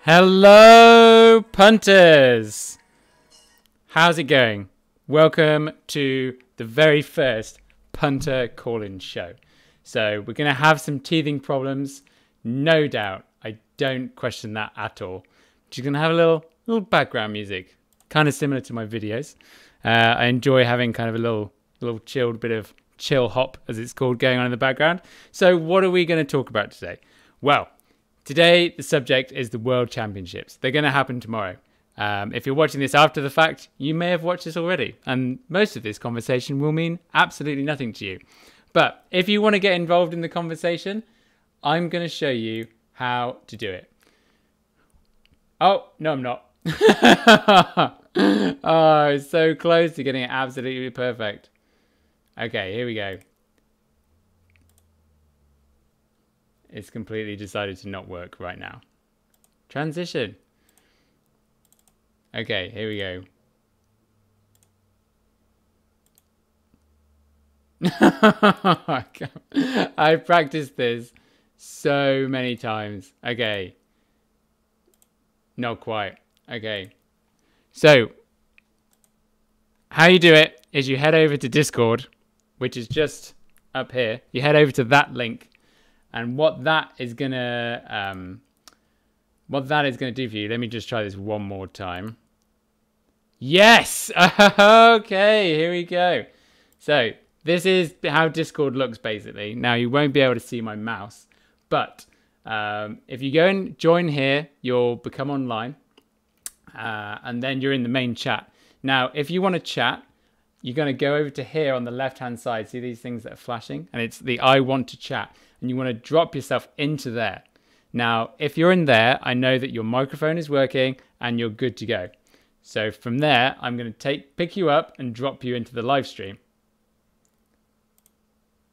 Hello, punters! How's it going? Welcome to the very first punter call-in show. So we're going to have some teething problems, no doubt. I don't question that at all. Just going to have a little background music, kind of similar to my videos. I enjoy having kind of a little chilled bit of chill hop, as it's called, going on in the background. So what are we going to talk about today? Well, today, the subject is the World Championships. They're going to happen tomorrow. If you're watching this after the fact, you may have watched this already. And most of this conversation will mean absolutely nothing to you. But if you want to get involved in the conversation, I'm going to show you how to do it. Oh, no, I'm not. Oh, it's so close to getting it absolutely perfect. Okay, here we go. It's completely decided to not work right now. Transition. Okay, here we go. I practiced this so many times. Okay. Not quite. Okay. So, how you do it is you head over to Discord, which is just up here. You head over to that link. And what that is gonna do for you, let me just try this one more time. Yes! Okay, here we go. So this is how Discord looks basically. Now you won't be able to see my mouse, but if you go and join here, you'll become online, and then you're in the main chat. Now, if you want to chat, you're going to go over to here on the left-hand side. See these things that are flashing? And it's the I want to chat. And you want to drop yourself into there. Now, if you're in there, I know that your microphone is working and you're good to go. So from there, I'm going to pick you up and drop you into the live stream.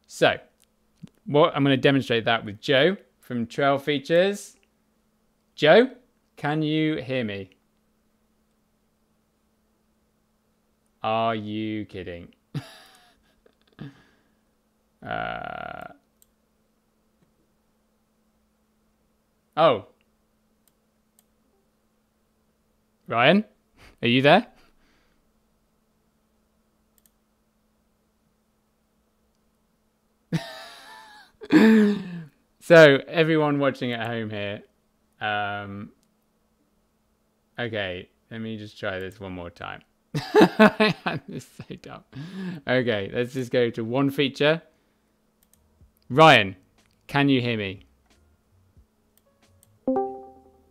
So, I'm going to demonstrate that with Joe from Trail Features. Joe, can you hear me? Are you kidding? Oh. Ryan, are you there? So, everyone watching at home here. Okay, let me just try this one more time. This is so dumb. Okay, let's just go to one feature. Ryan, can you hear me?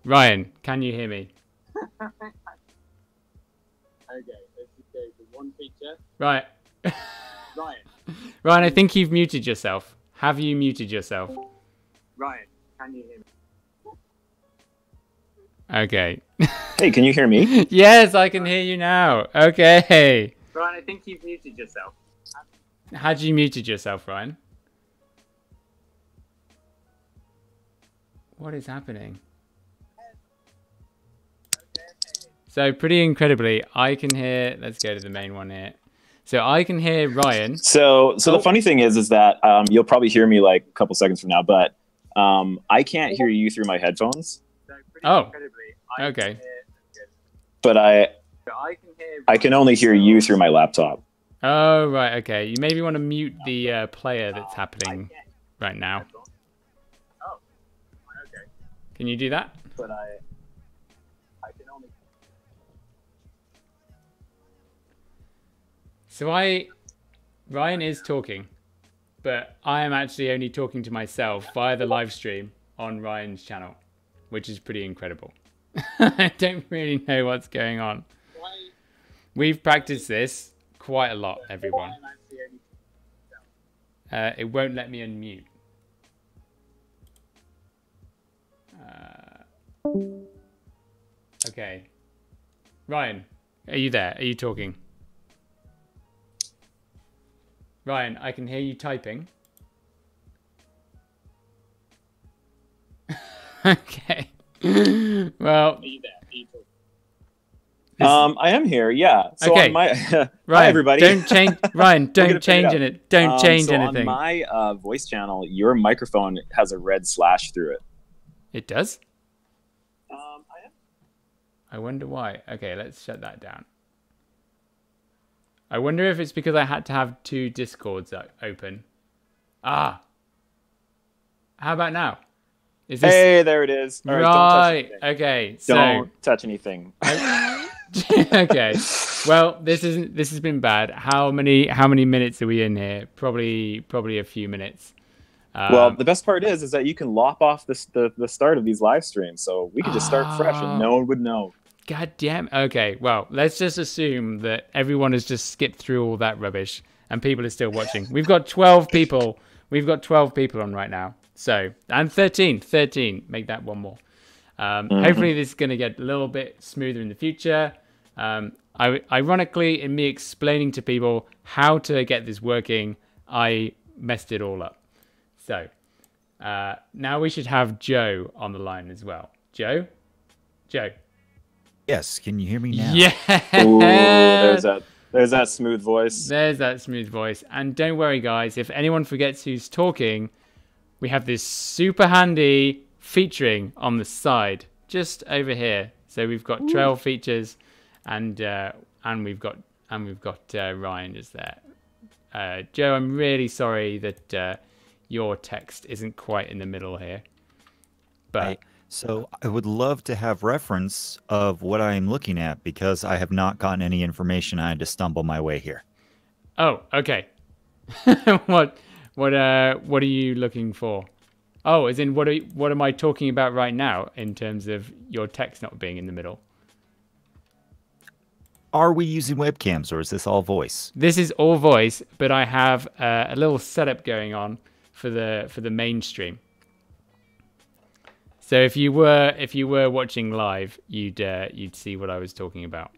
Ryan, can you hear me? Okay, let's just go to one feature. Right. Ryan. Ryan, I think you've muted yourself. Have you muted yourself? Ryan, can you hear me? Okay. Hey, can you hear me? Yes, I can hear you now. Okay. Ryan, I think you've muted yourself. Had you muted yourself, Ryan? What is happening? So pretty incredibly, I can hear, let's go to the main one here. So I can hear Ryan. So the funny thing is that you'll probably hear me like a couple seconds from now, but I can't hear you through my headphones. So pretty incredibly, okay. But I can only hear you through my laptop. Oh, right, okay. You maybe want to mute the player that's happening right now. Oh, okay. Can you do that? But I can only... So Ryan is talking, but I am actually only talking to myself via the live stream on Ryan's channel, which is pretty incredible. I don't really know what's going on. We've practiced this quite a lot, everyone. It won't let me unmute. Okay. Ryan, are you there? Are you talking? Ryan, I can hear you typing. Okay. Well. Are you there? Are you talking? I am here, yeah. So okay. On my, Ryan, hi everybody. Don't change. Ryan, don't change it. Don't change so anything. On my voice channel, your microphone has a red slash through it. It does? I I wonder why. Okay, let's shut that down. I wonder if it's because I had to have 2 Discords open. Ah. How about now? Is this... Hey, there it is. All right, don't touch anything. Okay. Don't touch anything. Okay. Well, this has been bad. How many minutes are we in here? Probably a few minutes. Well, the best part is that you can lop off the start of these live streams, so we could just start fresh and no one would know. God damn. Okay, well, let's just assume that everyone has just skipped through all that rubbish and people are still watching. We've got 12 people. We've got 12 people on right now. So, and 13. Make that one more. Hopefully this is going to get a little bit smoother in the future. Ironically, in me explaining to people how to get this working, I messed it all up. So, now we should have Joe on the line as well. Joe? Yes, can you hear me now? Yeah. Ooh, there's that smooth voice. There's that smooth voice. And don't worry, guys, if anyone forgets who's talking, we have this super handy featuring on the side, just over here. So we've got trail features, and we've got Ryan just there. Joe, I'm really sorry that your text isn't quite in the middle here, but. So I would love to have reference of what I'm looking at because I have not gotten any information. I had to stumble my way here. Oh, okay. What are you looking for? Oh, as in what am I talking about right now in terms of your text not being in the middle? Are we using webcams or is this all voice? This is all voice, but I have a little setup going on for the main stream. So if you were watching live, you'd see what I was talking about.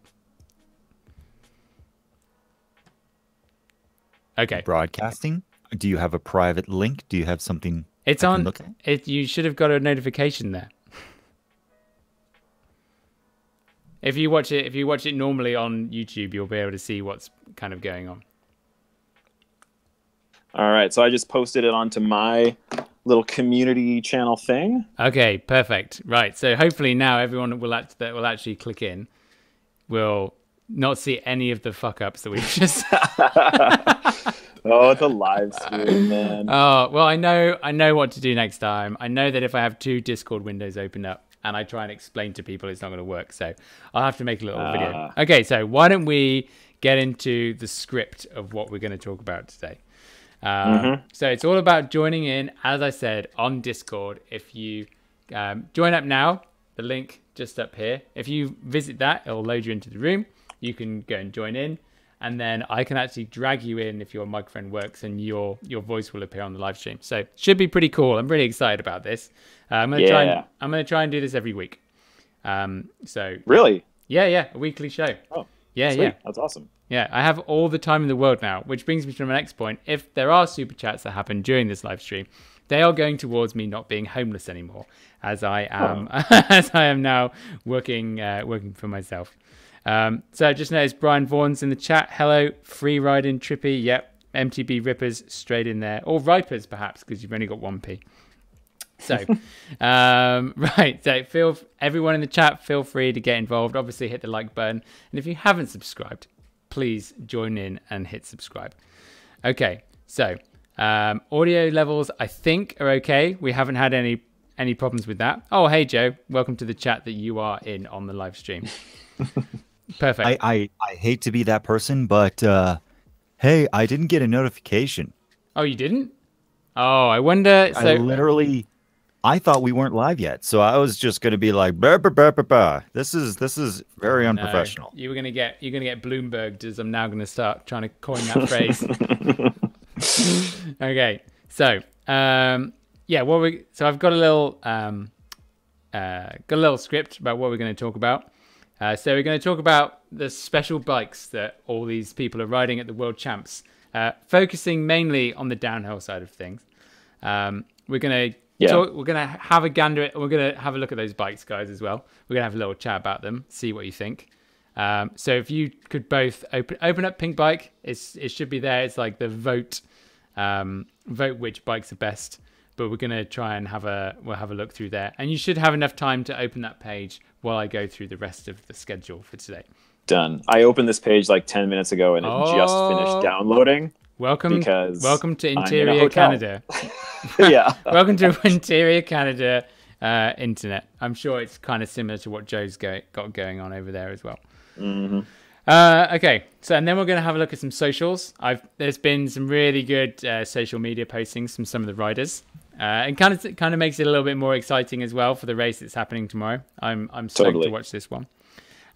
Okay. Broadcasting? Do you have a private link? Do you have something? It's I on. can look at? You should have got a notification there. If you watch it normally on YouTube, you'll be able to see what's kind of going on. All right, so I just posted it onto my little community channel thing. Okay, perfect. Right, so hopefully now everyone that will actually click in will not see any of the fuck ups that we've just. Oh, it's a live stream, man. Oh well, I know what to do next time. I know that if I have 2 Discord windows open up and I try and explain to people, it's not going to work. So I'll have to make a little video. Okay, so why don't we get into the script of what we're going to talk about today? So it's all about joining in, as I said, on Discord. If you join up now, the link just up here. If you visit that, it'll load you into the room. You can go and join in, and then I can actually drag you in if your microphone works, and your voice will appear on the live stream. So should be pretty cool. I'm really excited about this. I'm gonna try and do this every week. So really, yeah, a weekly show. Oh, yeah, sweet. That's awesome. Yeah, I have all the time in the world now, which brings me to my next point. If there are super chats that happen during this live stream, they are going towards me not being homeless anymore, as I am as I am now working for myself. So just noticed Brian Vaughan's in the chat. Hello, free riding Trippy. Yep, MTB Rippers straight in there, or Ripers perhaps because you've only got 1p. So, right. So everyone in the chat, feel free to get involved. Obviously, hit the like button, and if you haven't subscribed, please join in and hit subscribe. Okay, so audio levels I think are okay. We haven't had any problems with that. Oh, hey Joe, welcome to the chat that you are in on the live stream. Perfect. I hate to be that person, but hey, I didn't get a notification. Oh, you didn't? Oh, I wonder. So I thought we weren't live yet, so I was just going to be like, bah, bah, bah, bah, bah. This is very unprofessional. No, you're gonna get Bloomberged, as I'm now going to start trying to coin that phrase. Okay, so so I've got a little script about what we're going to talk about. So we're going to talk about the special bikes that all these people are riding at the World Champs, focusing mainly on the downhill side of things. We're going to we're going to have a gander at, we're going to have a look at those bikes, guys, as well. We're going to have a little chat about them, see what you think. So if you could both open up Pink Bike, it should be there. It's like the vote which bikes are best but we're gonna try and we'll have a look through there, and you should have enough time to open that page while I go through the rest of the schedule for today. Done. I opened this page like 10 minutes ago and it just finished downloading. Welcome to I'm in a Interior hotel. Canada. Yeah. Welcome to Interior Canada internet. I'm sure it's kind of similar to what Joe's got going on over there as well. Mm-hmm. Okay, so and then we're going to have a look at some socials. There's been some really good social media postings from some of the riders. And kind of makes it a little bit more exciting as well for the race that's happening tomorrow. I'm stoked to watch this one.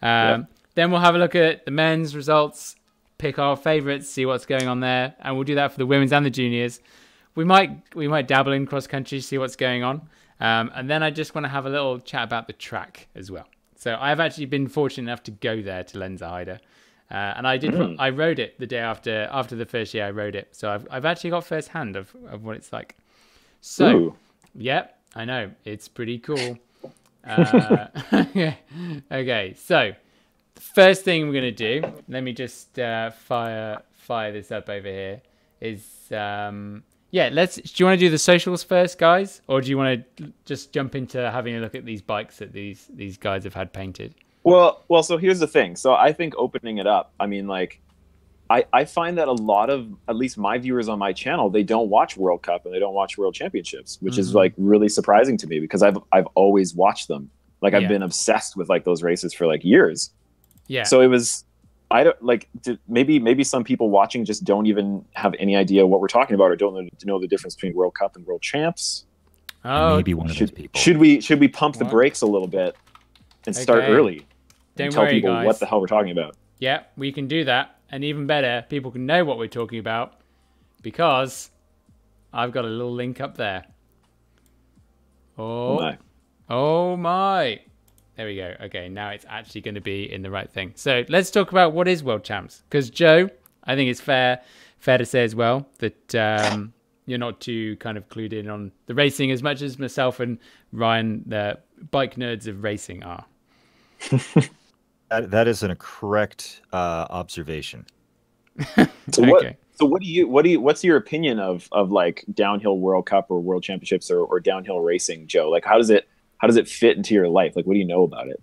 Then we'll have a look at the men's results, pick our favourites, see what's going on there, and we'll do that for the women's and the juniors. We might dabble in cross country, see what's going on, and then I just want to have a little chat about the track as well. So I've actually been fortunate enough to go there to Lenzerheide, and I did. I rode it the day after the first year I rode it, so I've actually got first hand of what it's like. So, yeah, I know it's pretty cool. Okay, so. The first thing we're going to do, let me just fire this up over here, is, do you want to do the socials first, guys? Or do you want to just jump into having a look at these bikes that these guys have had painted? Well, so here's the thing. So I think opening it up, I mean, like, I find that a lot of, at least my viewers on my channel, they don't watch World Cup and they don't watch World Championships, which is like really surprising to me because I've always watched them. Like I've been obsessed with like those races for like years. Yeah. So it was, I don't like, maybe some people watching just don't even have any idea what we're talking about or don't know the difference between World Cup and World Champs. Oh, maybe one of those people. Should we pump the brakes a little bit and start early and tell people guys. what the hell we're talking about? Yeah, we can do that. And even better, people can know what we're talking about because I've got a little link up there. Oh my. There we go. Okay, now it's actually going to be in the right thing. So let's talk about what is World Champs. Because Joe, I think it's fair to say as well that you're not too kind of clued in on the racing as much as myself and Ryan, the bike nerds of racing, are. That is a correct observation. What's your opinion of like downhill World Cup or World Championships or downhill racing, Joe? Like how does it fit into your life? Like, what do you know about it?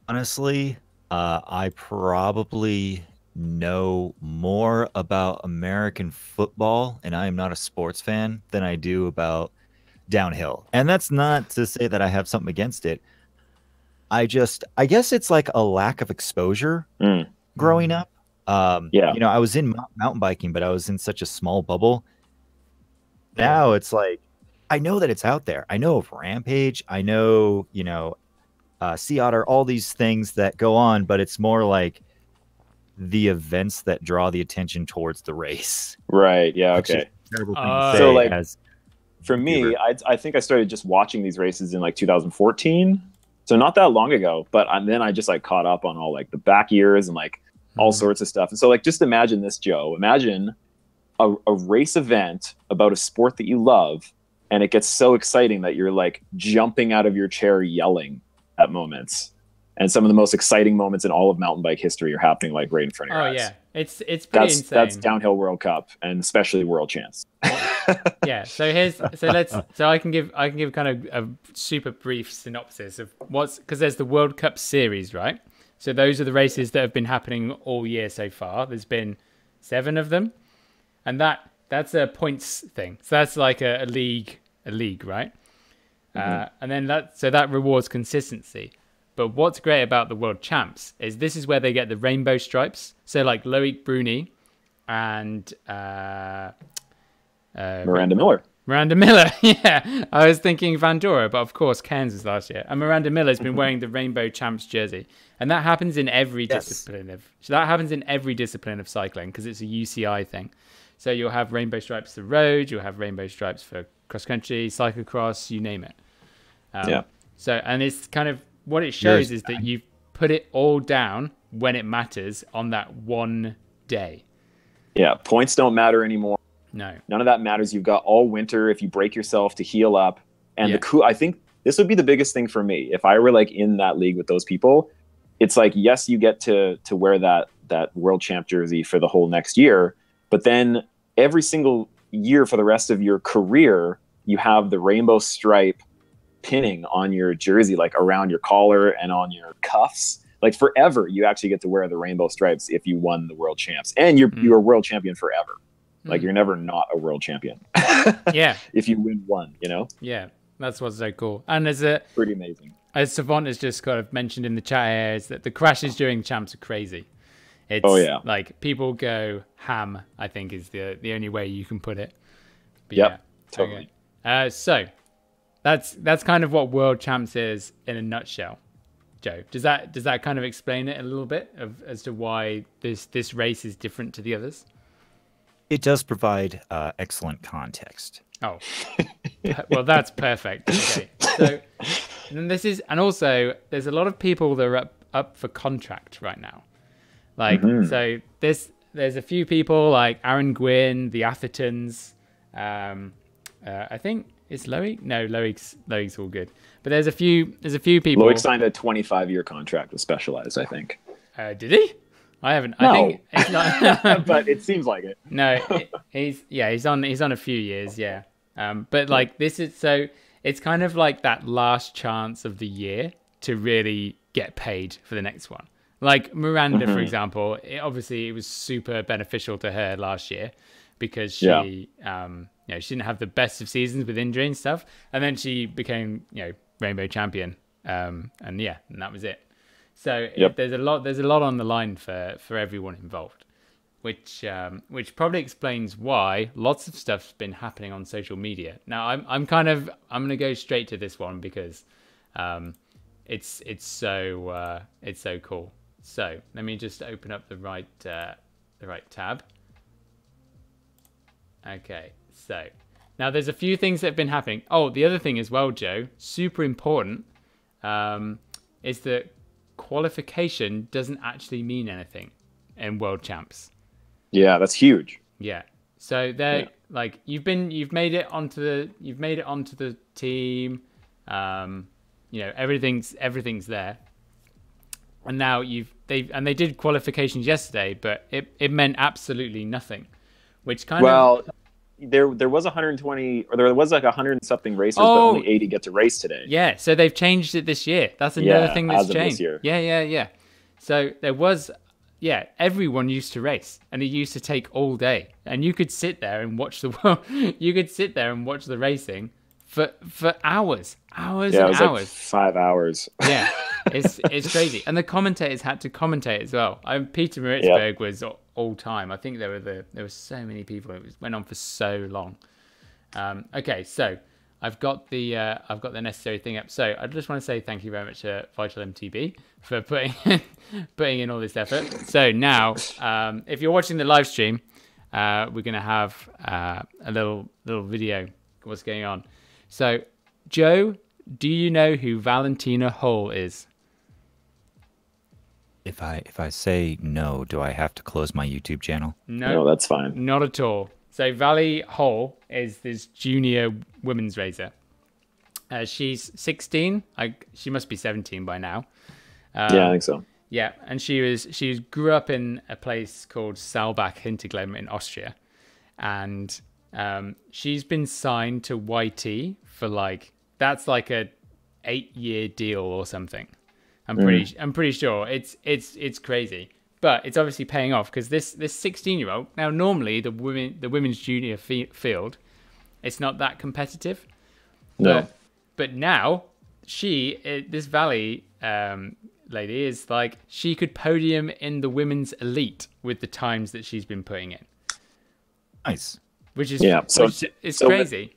Honestly, I probably know more about American football, and I am not a sports fan, than I do about downhill. And that's not to say that I have something against it. I guess it's like a lack of exposure growing up. You know, I was in mountain biking, but I was in such a small bubble. Now it's like, I know that it's out there. I know of Rampage. I know, Sea Otter, all these things that go on, but it's more like the events that draw the attention towards the race. Right. Yeah. Okay. So like, for me, I think I started just watching these races in like 2014. So not that long ago, but then I just like caught up on all like the back years and like all sorts of stuff. And so like, just imagine this, Joe, imagine a race event about a sport that you love. And it gets so exciting that you're like jumping out of your chair yelling at moments. And some of the most exciting moments in all of mountain bike history are happening like right in front of your eyes. Yeah. It's pretty insane. That's downhill World Cup and especially World Champs. Yeah. So I can give kind of a super brief synopsis of because there's the World Cup series, right? So those are the races that have been happening all year so far. There's been 7 of them. And that's a points thing. So that's like a league, right? And then that rewards consistency. But what's great about the World Champs is this is where they get the rainbow stripes. So like Loic Bruni and Miranda Miller. Miranda Miller, yeah. I was thinking Vandora, but of course Cairns last year. And Miranda Miller's been wearing the Rainbow Champs jersey. And that happens in every discipline of cycling because it's a UCI thing. So you'll have rainbow stripes for road, you'll have rainbow stripes for cross country, cyclocross, you name it. So, and it's kind of what it shows is that you've put it all down when it matters on that one day. Yeah, points don't matter anymore. No, none of that matters. You've got all winter if you break yourself to heal up. And I think this would be the biggest thing for me if I were like in that league with those people. It's like, yes, you get to wear that world champ jersey for the whole next year, but then every single year for the rest of your career, you have the rainbow stripe pinning on your jersey, like around your collar and on your cuffs. Like forever, you actually get to wear the rainbow stripes if you won the world champs, and you're world champion forever. Like you're never not a world champion. Yeah. If you win one, you know. Yeah, that's what's so cool. And Pretty amazing. as Savant has just kind of mentioned in the chat here, is that the crashes during champs are crazy. It's like people go ham, I think is the only way you can put it. But Yep, totally. Okay. So that's kind of what world champs is in a nutshell. Joe, does that kind of explain it a little bit as to why this race is different to the others? It does provide excellent context. Oh, well, that's perfect. Okay, so and and also there's a lot of people that are up for contract right now. Like, so there's a few people like Aaron Gwynn, the Athertons. I think it's Loic. No, Loic's all good. But there's a few people. Loic signed a 25-year contract with Specialized, I think. Did he? I haven't. No. I think it's not. But it seems like it. No, he's on a few years, yeah. But like this is so it's kind of like that last chance of the year to really get paid for the next one. Like Miranda, for example, it was super beneficial to her last year because she she didn't have the best of seasons with injury and stuff, and then she became rainbow champion, and that was it. So there's a lot on the line for everyone involved, which probably explains why lots of stuff's been happening on social media. Now I'm gonna go straight to this one because it's so cool. So let me just open up the right tab. Okay, so now there's a few things that have been happening. Oh, the other thing as well, Joe, super important, is that qualification doesn't actually mean anything in world champs. Yeah, that's huge. Yeah. So they're like you've made it onto the team. Everything's there. And now they did qualifications yesterday, but it meant absolutely nothing. Which kind of there was 120 or there was like 100 and something racers, but only 80 get to race today. Yeah, so they've changed it this year. That's another thing that's changed. This year. Yeah. So there was everyone used to race, and it used to take all day, and you could sit there and watch the racing for hours and hours. Like 5 hours. Yeah, it's crazy, and the commentators had to commentate as well. Peter Maritzburg was all time. I think there were so many people. It went on for so long. Okay, so I've got the necessary thing up. So I just want to say thank you very much to Vital MTB for putting in all this effort. So now, if you're watching the live stream, we're gonna have a little video. What's going on? So, Joe, do you know who Valentina Hall is? If I say no, do I have to close my YouTube channel? No, that's fine. Not at all. So Valley Hall is this junior women's racer. She's 16. She must be 17 by now. Yeah, I think so. Yeah, and she grew up in a place called Saalbach Hinterglemm in Austria, and she's been signed to YT for that's like a 8-year deal or something. I'm pretty sure it's crazy, but it's obviously paying off because this 16-year-old, now normally the women's junior field, it's not that competitive. No. But now this Valley lady is like, she could podium in the women's elite with the times that she's been putting in. Nice. Which is it's crazy.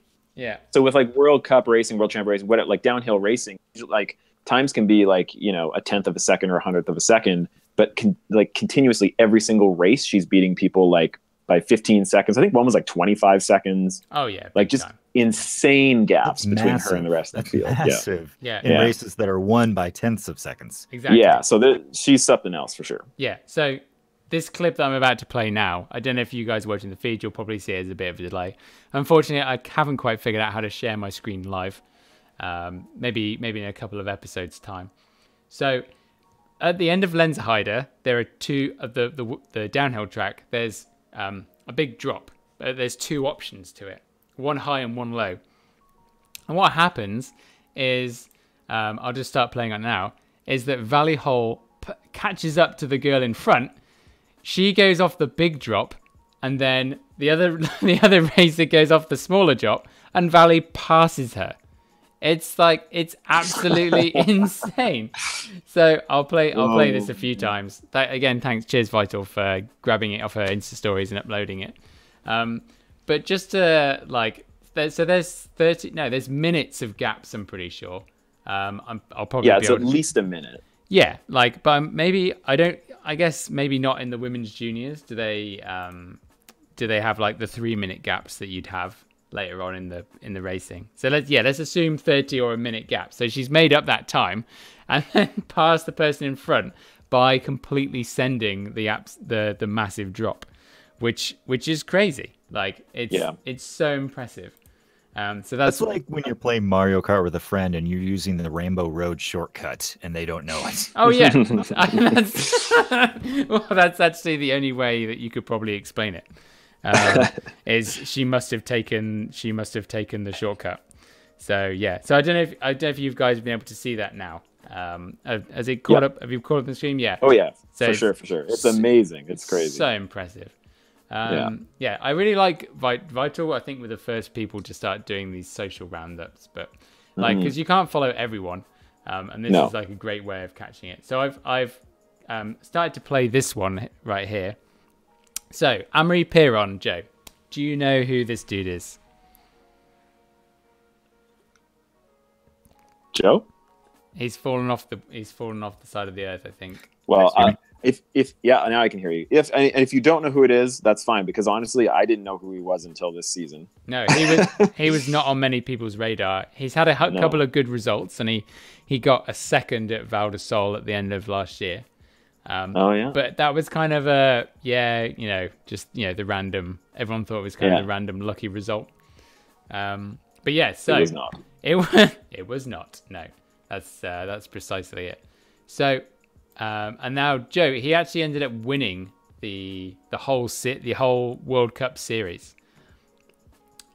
So with like World Cup racing, World Champ racing, like downhill racing, like times can be like, a tenth of a second or a hundredth of a second, but continuously every single race she's beating people like by 15 seconds. I think one was like 25 seconds. Oh yeah, like just time. Insane gaps between massive. her and the rest of the field. Massive. Yeah. In races that are won by tenths of seconds. Exactly. Yeah, so she's something else for sure. Yeah. So this clip that I'm about to play now, I don't know if you guys are watching the feed, you'll probably see it as a bit of a delay. Unfortunately, I haven't quite figured out how to share my screen live. Maybe in a couple of episodes' time. So at the end of Lenzerheide, there are two of the downhill track. There's a big drop there's two options to it, one high and one low. And what happens is, I'll just start playing on now, is that Valley Hole catches up to the girl in front. She goes off the big drop, and then the other racer goes off the smaller drop, and Valley passes her. It's absolutely insane. So I'll play this a few times. Again, thanks, cheers Vital for grabbing it off her Insta stories and uploading it. But just to there's minutes of gaps. I'm pretty sure. I'll probably it's at least a minute. Yeah, but maybe I guess maybe not in the women's juniors. Do they have like the 3-minute gaps that you'd have later on in the racing? So let's assume 30 or a minute gap. So she's made up that time and then passed the person in front by completely sending the massive drop, which is crazy. Like it's so impressive. So that's like when you're playing Mario Kart with a friend and you're using the Rainbow Road shortcut and they don't know it. Oh yeah, that's actually the only way that you could probably explain it. Is she must have taken the shortcut. So yeah. So I don't know if you guys have been able to see that now. Has it caught up? Have you caught up the stream? Yeah. Oh yeah. So for sure. It's amazing. It's crazy. So impressive. Yeah, I really like Vital. I think we're the first people to start doing these social roundups, but because you can't follow everyone, and this is like a great way of catching it. So I've started to play this one right here. So Amory Piron, Joe, do you know who this dude is? Joe? He's fallen off the side of the earth, I think. Well, if now I can hear you. If you don't know who it is, that's fine, because honestly, I didn't know who he was until this season. No, he was not on many people's radar. He's had a couple of good results, and he got a second at Val de Sol at the end of last year. But that was kind of the random. Everyone thought it was kind of the random lucky result. But yeah, so it was not. It was not. No, that's precisely it. So. And now Joe, he actually ended up winning the whole World Cup series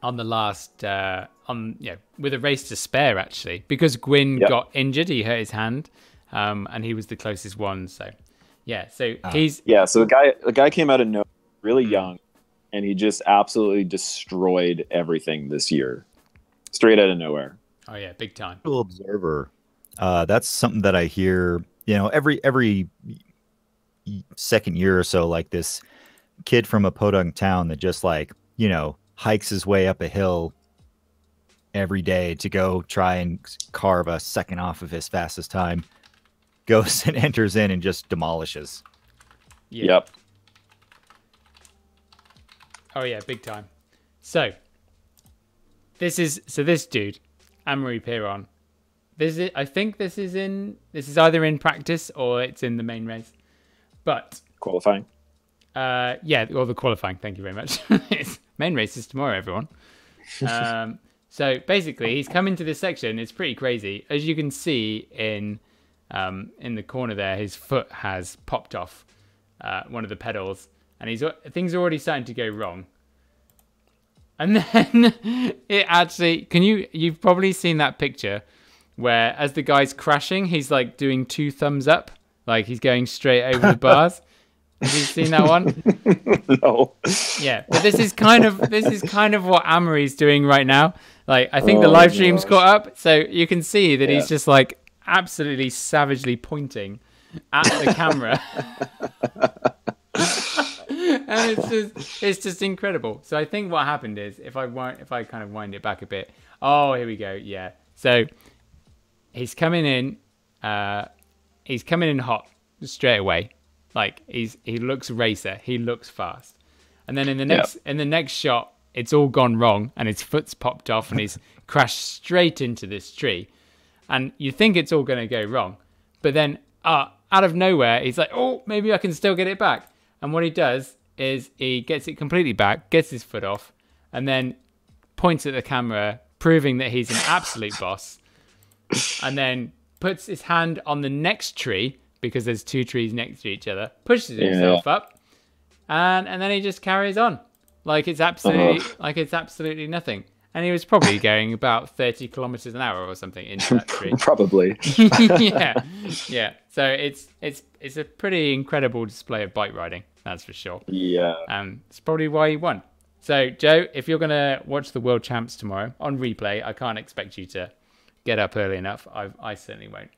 on the last with a race to spare, actually, because Gwyn got injured. He hurt his hand, and he was the closest one. So so the guy came out of nowhere, really young, and he just absolutely destroyed everything this year, straight out of nowhere. Oh yeah, big time. Observer. That's something that I hear. Every second year or so, like this kid from a podunk town that just hikes his way up a hill every day to go try and carve a second off of his fastest time, goes and enters in and just demolishes. Yeah. Yep. Oh yeah, big time. So this dude, Amory Piron. I think this is either in practice or it's in the main race, but qualifying. Or the qualifying. Thank you very much. Main race is tomorrow, everyone. So basically, he's come into this section. It's pretty crazy, as you can see in the corner there. His foot has popped off one of the pedals, and things are already starting to go wrong. And then it actually, you've probably seen that picture. Where as the guy's crashing, he's like doing 2 thumbs up, like he's going straight over the bars. Have you seen that one? No. Yeah, but this is kind of what Amory's doing right now. Like I think the live stream's caught up, so you can see that he's just like absolutely savagely pointing at the camera. And it's just incredible. So I think what happened is if I kind of wind it back a bit. Oh, here we go. Yeah. So he's coming in hot straight away. Like he looks racer, he looks fast. And then in the next shot, it's all gone wrong and his foot's popped off and he's crashed straight into this tree. And you think it's all going to go wrong. But then out of nowhere, he's like, "Oh, maybe I can still get it back." And what he does is he gets it completely back, gets his foot off, and then points at the camera, proving that he's an absolute boss. And then puts his hand on the next tree, because there's 2 trees next to each other, pushes himself up, and then he just carries on. like it's absolutely nothing. And he was probably going about 30 kilometers an hour or something into that tree. Probably. yeah. So it's a pretty incredible display of bike riding, that's for sure. Yeah. It's probably why he won. So Joe, if you're gonna watch the World Champs tomorrow on replay, I can't expect you to get up early enough. I certainly won't.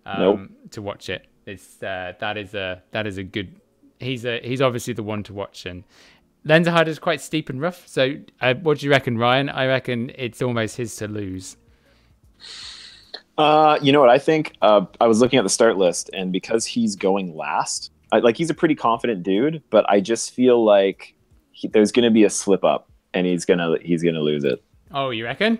Nope. To watch it. It's that is a good. He's obviously the one to watch, and Lenzerheide is quite steep and rough. So what do you reckon, Ryan? I reckon it's almost his to lose. You know what I think? I was looking at the start list, and because he's going last, he's a pretty confident dude, but I just feel like there's going to be a slip up, and he's gonna lose it. Oh, you reckon?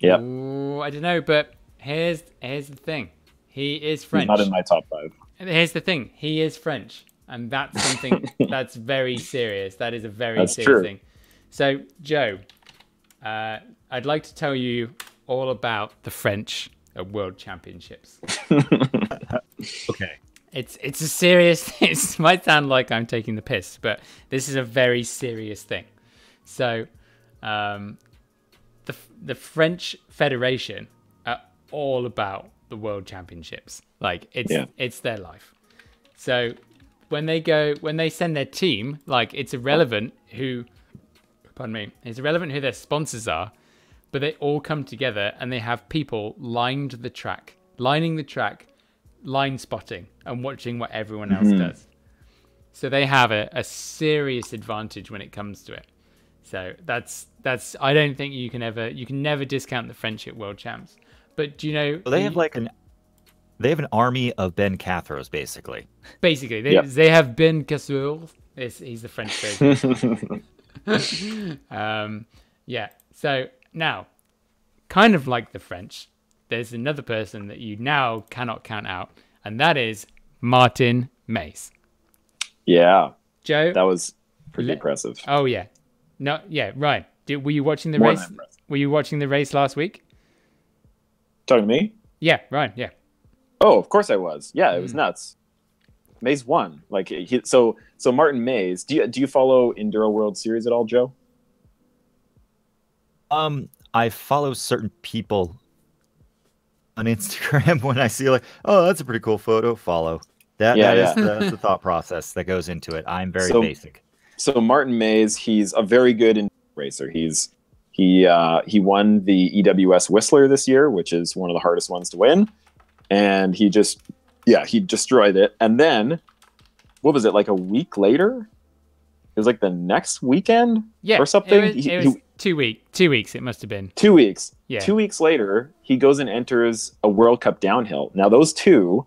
Yeah. I don't know, but here's the thing. He is French. He's not in my top 5. And here's the thing. He is French, and that's something that's very serious. That is a very serious thing. So, Joe, I'd like to tell you all about the French at World Championships. Okay. It's a serious. It might sound like I'm taking the piss, but this is a very serious thing. So, the French Federation are all about the World Championships. Like it's their life. So when they send their team, like it's irrelevant who their sponsors are, but they all come together and they have people lining the track, line spotting and watching what everyone else does. So they have a serious advantage when it comes to it. So that's I don't think you can never discount the French at World Champs. But do you know Well, they have an army of Ben Cathros, basically. Basically, they have Ben Casseur. He's the French version. Yeah. So now, kind of like the French, there's another person that you now cannot count out, and that is Martin Mays. Yeah. Joe, that was pretty impressive. Oh yeah. No, yeah, right. Were you watching the race? Were you watching the race last week? Talking to me? Yeah, right. Yeah. Oh, of course I was. Yeah, it was nuts. Mays won. So Martin Mays. Do you follow Enduro World Series at all, Joe? I follow certain people on Instagram when I see oh, that's a pretty cool photo. Follow. That's the thought process that goes into it. I'm very basic. So Martin Mays, he's a very good racer. He won the EWS Whistler this year, which is one of the hardest ones to win. And he destroyed it. And then, what was it, like a week later? It was like the next weekend or something? It was 2 weeks. 2 weeks it must have been. 2 weeks. Yeah. 2 weeks later, he goes and enters a World Cup downhill. Now, those two,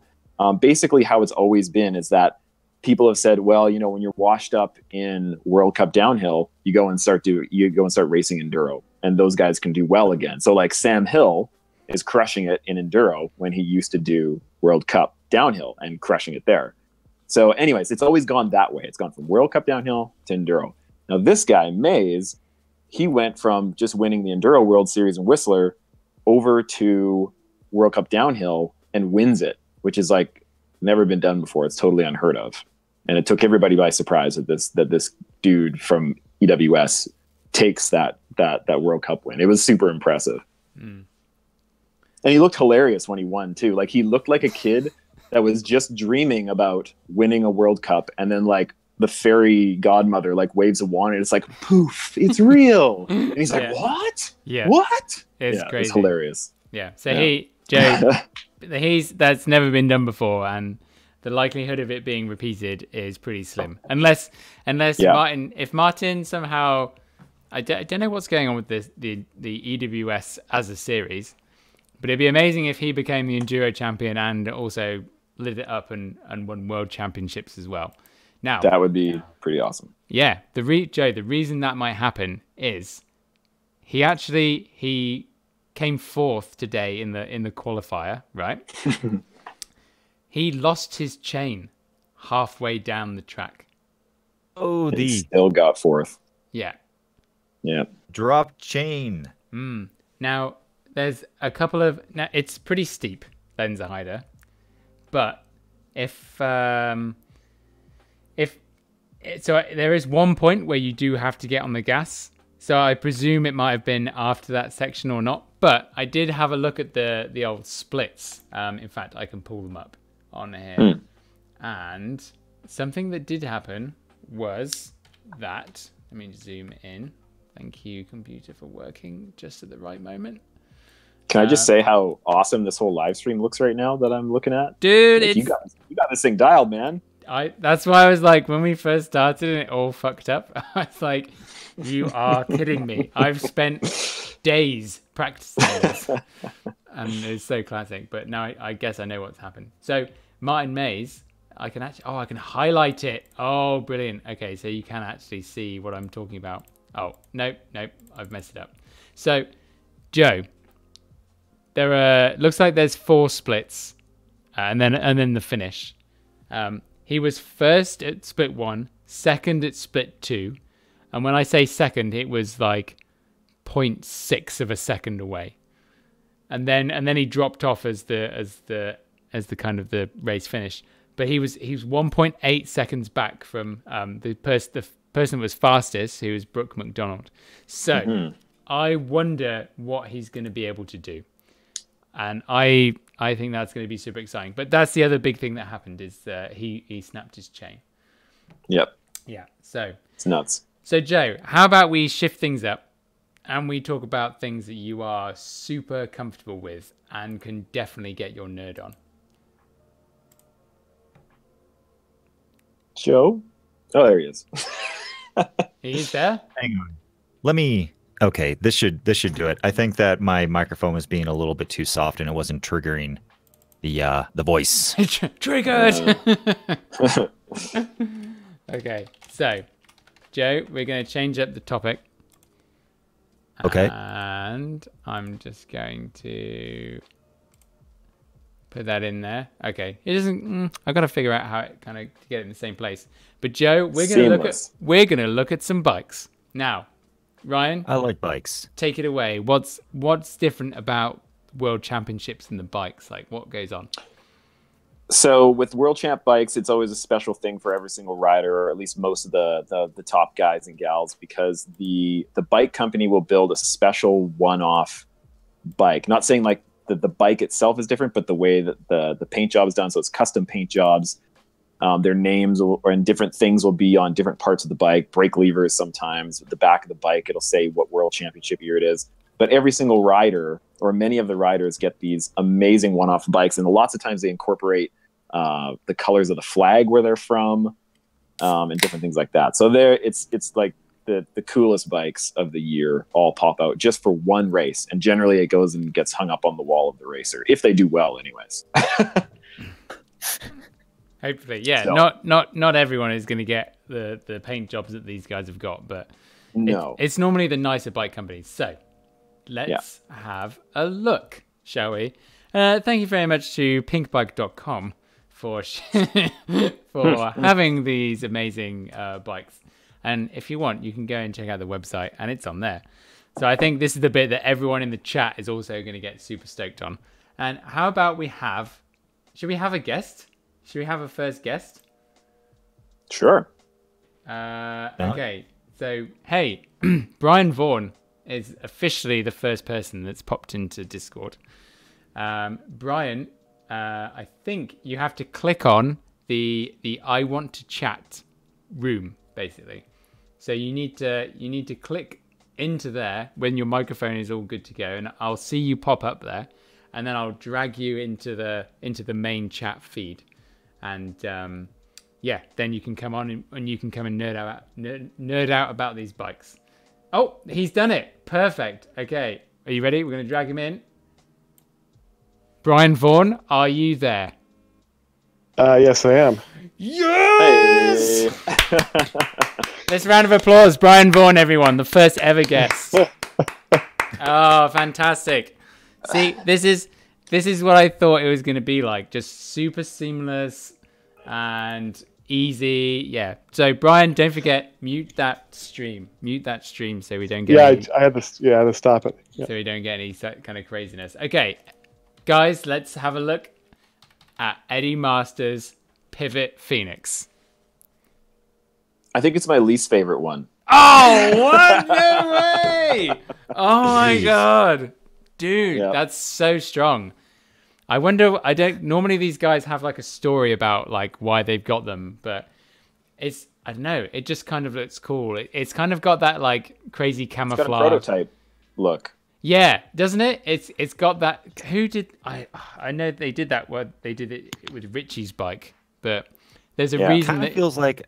basically how it's always been is that people have said, well, when you're washed up in World Cup downhill, you go and start racing enduro, and those guys can do well again. So like Sam Hill is crushing it in enduro when he used to do World Cup downhill and crushing it there. So anyways, it's always gone that way. It's gone from World Cup downhill to enduro. Now this guy Mays, he went from just winning the Enduro World Series in Whistler over to World Cup downhill and wins it, which is like never been done before. It's totally unheard of. And it took everybody by surprise that this dude from EWS takes that World Cup win. It was super impressive. And he looked hilarious when he won too. Like he looked like a kid that was just dreaming about winning a World Cup, and then like the fairy godmother like waves a wand and it's like poof, it's real. And he's like, what? Yeah. What? It's crazy. It's hilarious. Yeah. So Joe, that's never been done before, and the likelihood of it being repeated is pretty slim. Unless Martin somehow, I don't know what's going on with the EWS as a series, but it'd be amazing if he became the Enduro champion and also lit it up and won world championships as well. Now that would be pretty awesome. Yeah, the reason that might happen is he came fourth today in the qualifier, right? He lost his chain halfway down the track. Oh, he still got fourth. Yeah. Yeah. Drop chain. Now there's a couple of it's pretty steep, Lenzerheide, but if So there is one point where you do have to get on the gas. So I presume it might have been after that section or not. But I did have a look at the old splits. In fact, I can pull them up on here. And something that did happen was that, let me zoom in. Thank you, computer, for working just at the right moment. Can I just say how awesome this whole live stream looks right now that I'm looking at? Dude, Like, you got this thing dialed, man. That's why I was like, when we first started and it all fucked up, I was like, you are kidding me. I've spent days practicing this. And it's so classic. But now I guess I know what's happened. So Martin Mays, I can highlight it. Oh, brilliant. Okay, so you can actually see what I'm talking about. Oh, nope, I've messed it up. So, Joe, looks like there's 4 splits, and then the finish. He was first at split 1, second at split 2, and when I say second, it was like 0.6 of a second away, and then he dropped off as the kind of the race finish. But he was 1.8 seconds back from the person that was fastest, who was Brooke McDonald. So I wonder what he's going to be able to do. And I think that's going to be super exciting. But that's the other big thing that happened is he snapped his chain. Yep. Yeah. So it's nuts. So Joe, how about we shift things up and we talk about things that you are super comfortable with and can definitely get your nerd on. Joe? Oh, there he is. He's there. Hang on. Okay, this should do it. I think that my microphone was being a little bit too soft and it wasn't triggering the voice. Triggered. Okay, so Joe, we're going to change up the topic. Okay. And I'm just going to put that in there. Okay, it doesn't. I've got to figure out how it kind of to get it in the same place. But Joe, we're going to look at some bikes now. Ryan, I like bikes. Take it away. What's different about World Championships and the bikes? Like, what goes on? So with World Champ bikes, it's always a special thing for every single rider, or at least most of the top guys and gals, because the bike company will build a special one-off bike. Not saying like the bike itself is different, but the way that the paint job is done. So it's custom paint jobs. Their names and different things will be on different parts of the bike, brake levers sometimes. At the back of the bike, it'll say what World Championship year it is. But every single rider, or many of the riders, get these amazing one-off bikes. And lots of times they incorporate the colors of the flag where they're from, and different things like that. So it's like the coolest bikes of the year all pop out just for one race. And generally it goes and gets hung up on the wall of the racer, if they do well anyways. Hopefully, yeah. So, not everyone is going to get the paint jobs that these guys have got, but no, it's normally the nicer bike companies. So let's have a look, shall we? Thank you very much to pinkbike.com for having these amazing bikes. And if you want, you can go and check out the website, and it's on there. So I think this is the bit that everyone in the chat is also going to get super stoked on. And how about should we have a guest? Should we have a first guest? Sure. Okay. So, hey, Brian Vaughan is officially the first person that's popped into Discord. Brian, I think you have to click on the I want to chat room, basically. So you need to click into there when your microphone is all good to go, and I'll see you pop up there, and then I'll drag you into the main chat feed. And then you can come on and you can come and nerd out about these bikes. Oh, he's done it. Perfect. Okay. Are you ready? We're going to drag him in. Brian Vaughan, are you there? Yes, I am. Yes! Hey. Let's round of applause. Brian Vaughan, everyone. The first ever guest. Oh, fantastic. See, this is what I thought it was going to be like. Just super seamless and easy. Yeah. So, Brian, don't forget, mute that stream. Mute that stream so we don't get I had to stop it. Yeah. So we don't get any kind of craziness. Okay, guys, let's have a look at Eddie Masters Pivot Phoenix. I think it's my least favorite one. Oh, what? No way! Oh my Jeez. god, dude, Yep. that's so strong. I wonder. I don't. Normally, these guys have like a story about like why they've got them, but it's. I don't know. It just kind of looks cool. It's kind of got that like crazy It's got a camouflage. prototype look. Yeah, doesn't it? It's got that. Who did I know they did that. They did it with Richie's bike, but there's a Yeah. reason Kind of that. feels like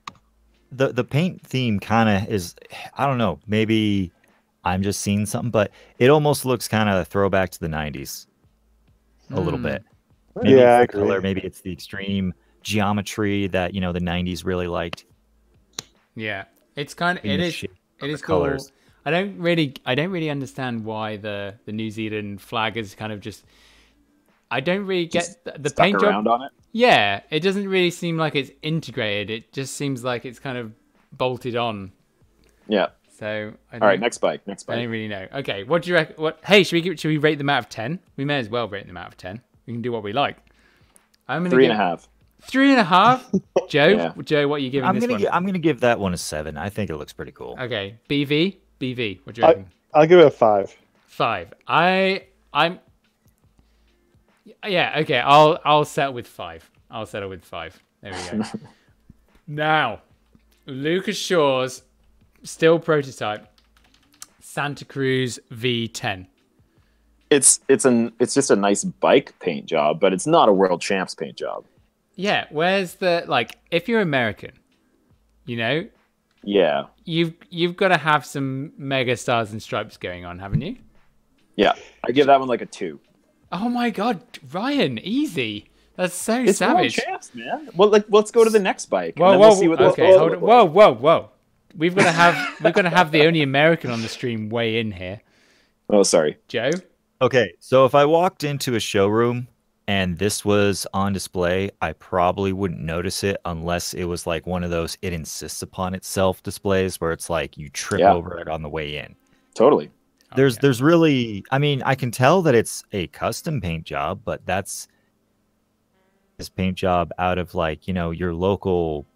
the paint theme kind of is. I don't know. Maybe I'm just seeing something, but it almost looks kind of throwback to the '90s a little bit. Maybe Yeah, I it's the color. agree. Maybe it's the extreme geometry that the '90s really liked. Yeah, it's kind of in it the is shape it of is the cool. colors. I don't really understand why the New Zealand flag is kind of just. I don't really get Just the Stuck paint around job. on it. Yeah, it doesn't really seem like it's integrated. It just seems like it's kind of bolted on. Yeah. So I All right, don't- next bike. Next I bike. don't really know. Okay, what do you reckon? What? Hey, should we rate them out of 10? We may as well rate them out of 10. We can do what we like. I'm gonna 3.5. 3.5. Joe, Yeah. Joe, what are you giving this one? I'm gonna give that one a 7. I think it looks pretty cool. Okay, BV. What do you reckon? I'll give it a 5. 5. I'm. Yeah. Okay. I'll settle with 5. I'll settle with 5. There we go. Now, Lucas Shaw's still prototype Santa Cruz V10. It's just a nice bike paint job, but it's not a world champs paint job. Yeah. Where's the like? If you're American, you know, Yeah. you've got to have some mega stars and stripes going on, haven't you? Yeah. I give that one like a 2. Oh my God, Ryan, easy. That's so It's world savage. champs, man. Well, like let's go to the next bike. Whoa, and then whoa, we'll see what okay, this hold on. Whoa. We're gonna have the only American on the stream weigh in here. Oh, sorry. Joe? Okay, so if I walked into a showroom and this was on display, I probably wouldn't notice it unless it was like one of those it insists upon itself displays where it's like you trip Yeah. over it on the way in. Totally. There's really, I mean, I can tell that it's a custom paint job, but that's this paint job out of like, you know, your local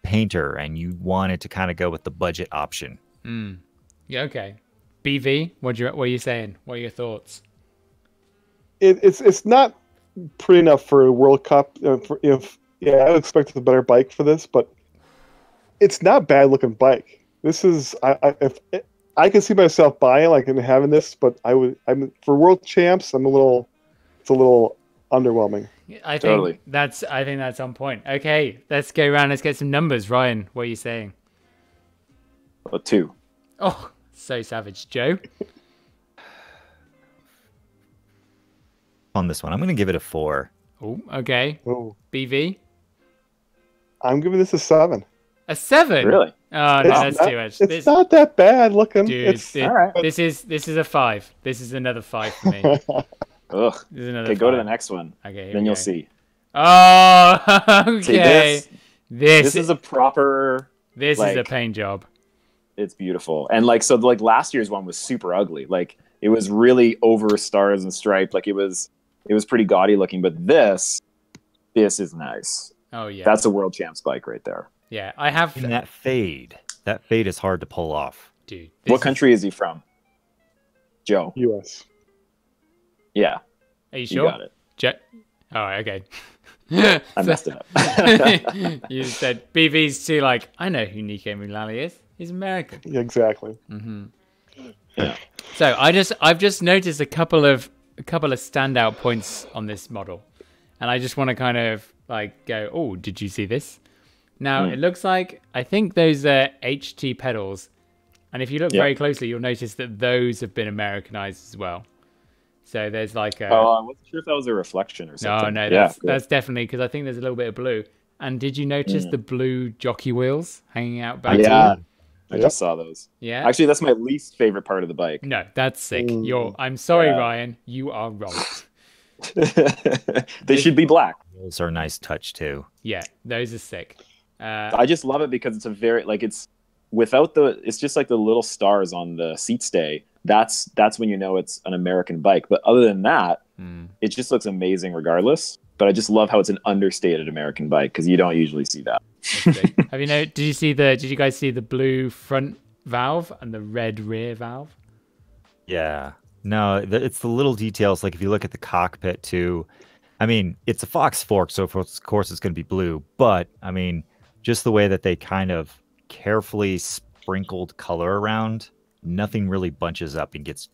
painter and you wanted to kind of go with the budget option. Yeah, okay. BV, what are you saying? What are your thoughts? It's not pretty enough for a World Cup. I would expect a better bike for this, but it's not a bad looking bike. This is if I can see myself buying like and having this, but I'm for World Champs. It's a little underwhelming. I think Totally. that's on point. Okay, let's go around. Let's get some numbers. Ryan, what are you saying? A 2. Oh, so savage. Joe? On this one, I'm going to give it a 4. Oh, okay. Oh, BV? I'm giving this a 7. A 7? Really? Oh, no, It's that's not- too much. It's not that bad looking. Dude, It's all right. this is a 5. This is another 5 for me. Ugh. This is another Okay, go to 5. the next one. Okay, here Then we you'll go. see. Oh, okay. See, this this is a proper. is a like- paint job. It's beautiful, and like so, like last year's one was super ugly. Like it was really over stars and striped. Like it was pretty gaudy looking. But this is nice. Oh yeah, That's a world champs bike right there. yeah. I have And that fade is hard to pull off. dude. What country is he from? Joe. U.S. Yeah, Are you you sure? got it. Oh, okay. I messed it up. You said BV's too. Like I know who Nico Mullally is. He's American. Yeah, exactly. Yeah. So I've just noticed a couple of standout points on this model, and I just want to kind of like go, oh, did you see this? Now it looks like I think those are HT pedals, and if you look Yeah. very closely, you'll notice that those have been Americanized as well. So there's like a Oh, I wasn't sure if that was a reflection or no, something. no, Yeah, cool. that's definitely because I think there's a little bit of blue. And did you notice the blue jockey wheels hanging out back? Yeah, I Yep. just saw those. Yeah. Actually, that's my least favorite part of the bike. No, that's sick. I'm sorry, Yeah. Ryan. You are wrong. They should be black. Those are a nice touch too. Yeah, those are sick. I just love it because it's a very like it's without the it's just like the little stars on the seat stay. That's when you know it's an American bike. But other than that, it just looks amazing regardless. but I just love how it's an understated American bike because you don't usually see that. Have you know? Did you guys see the blue front valve and the red rear valve? Yeah. No, it's the little details. Like if you look at the cockpit too, I mean, it's a Fox fork, so of course it's going to be blue. But I mean, just the way that they kind of carefully sprinkled color around, nothing really bunches up and gets.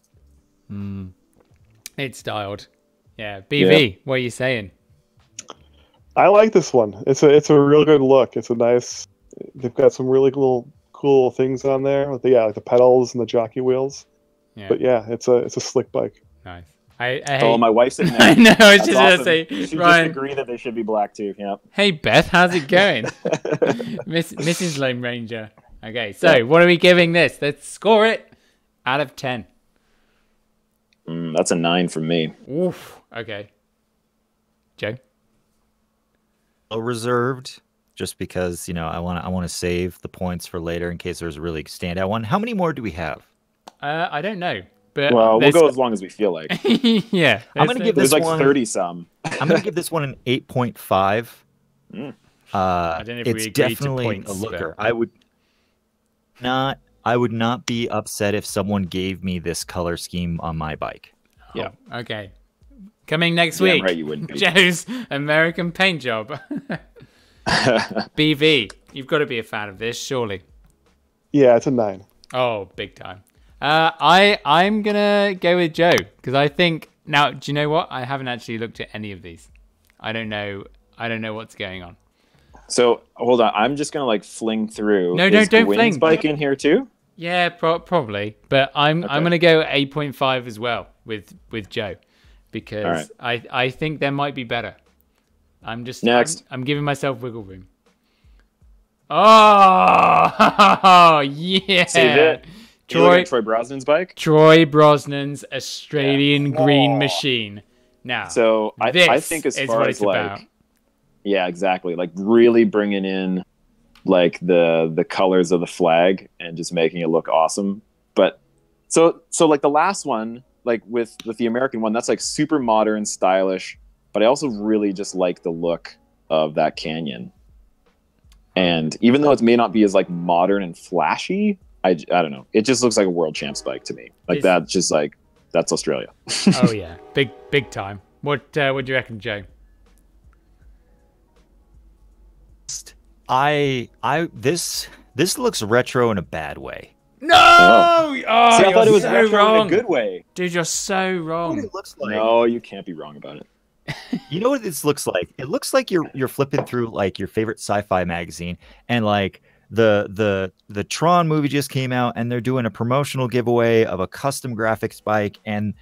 It's styled. Yeah. BV, what are you saying? I like this one. It's a real good look. It's a nice. They've got some really cool things on there. With like the pedals and the jockey wheels. Yeah. But yeah, it's a slick bike. Nice. I hate... Oh, my wife's in there. I know. I was That's just gonna awesome. say, She Ryan. just agree that they should be black too. Yeah. Hey Beth, how's it going? Mrs. Lone Ranger. Okay, so what are we giving this? Let's score it out of 10. That's a 9 from me. Oof. Okay. Joe? Reserved, just because I want to save the points for later in case there's a really standout one. How many more do we have? I don't know, but Well, we'll go as long as we feel like. yeah. I'm gonna give There's this like one 30 some. I'm gonna give this one an 8.5. I don't know if we It's agree to definitely points, a looker. but- I would not be upset if someone gave me this color scheme on my bike. Yeah. Okay. Coming next Damn week. right you wouldn't be. Joe's American paint job. BV, you've got to be a fan of this, surely. Yeah, it's a 9. Oh, big time. I'm gonna go with Joe because I think now. Do you know what? I haven't actually looked at any of these. I don't know what's going on. So hold on, I'm just gonna like fling through. No, Is don't Gwyn's fling. bike in here too? Yeah, probably. But I'm gonna go 8.5 as well with Joe because I think there might be better. I'm just Next. I'm giving myself wiggle room. Oh yeah. Save it. You look at Troy Brosnan's bike. Troy Brosnan's Australian green machine. Now, So I think as is far what as it's like, about. yeah, exactly. Like really bringing in like the colors of the flag and just making it look awesome. But so like the last one, like with the American one, that's like super modern, stylish. But I also really just like the look of that Canyon. And even though it may not be as like modern and flashy, I don't know. It just looks like a world champs bike to me. Like that's just like that's Australia. Oh yeah, big time. What do you reckon, Joe? This looks retro in a bad way. No! Oh, See, I thought it was so retro wrong. in a good way. Dude, you're so wrong. It looks like. No, you can't be wrong about it. You know what this looks like? It looks like you're flipping through like your favorite sci-fi magazine, and like the Tron movie just came out, and they're doing a promotional giveaway of a custom graphics bike. And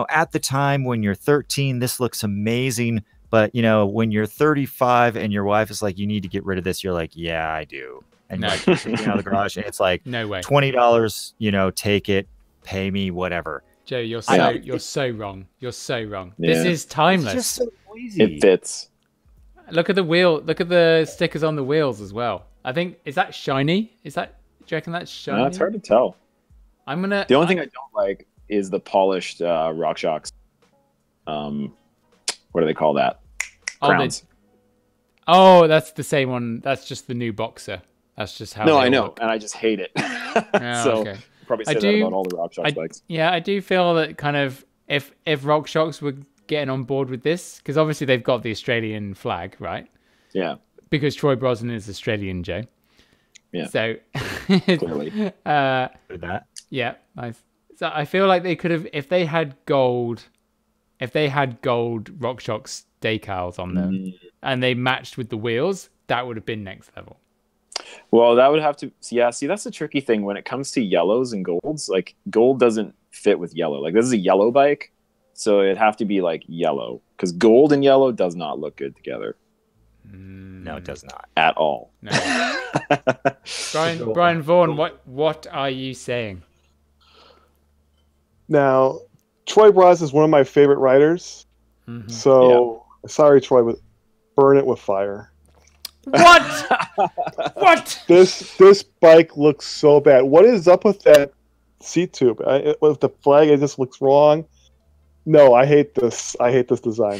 at the time when you're 13, this looks amazing. But when you're 35 and your wife is like, "You need to get rid of this," you're like, "Yeah, I do." And No. like you're taking out of the garage, and it's like, No way. $20. Take it, pay me, whatever. Joe, you're so wrong. You're so wrong. Yeah. This is timeless. It's just so noisy. It fits. Look at the wheel. Look at the stickers on the wheels as well. I think is that shiny? Do you reckon that's shiny? No, it's hard to tell. The only thing I don't like is the polished RockShox. What do they call that? Crowns. Oh, that's the same one. That's just the new Boxer. That's just how. No, they I all know, look. and I just hate it. Oh, so okay. probably say I that do- about all the RockShox bikes. Yeah, I do feel that kind of if RockShox were getting on board with this, because obviously they've got the Australian flag, right? Yeah, Because Troy Brosnan is Australian, Joe. Yeah. So, clearly. With that. yeah, nice. So I feel like they could have, if they had gold RockShox decals on them, and they matched with the wheels, that would have been next level. Well, that would have to. Yeah, see, that's the tricky thing when it comes to yellows and golds. Like, gold doesn't fit with yellow. Like, this is a yellow bike, so it'd have to be like yellow, because gold and yellow does not look good together No, it does not. at all. No. Brian Vaughan, what are you saying? Now, Troy Bros is one of my favorite riders. Mm-hmm. So, sorry, Troy, but burn it with fire. What? What? This bike looks so bad. What is up with that seat tube? With the flag, it just looks wrong. No, I hate this. I hate this design.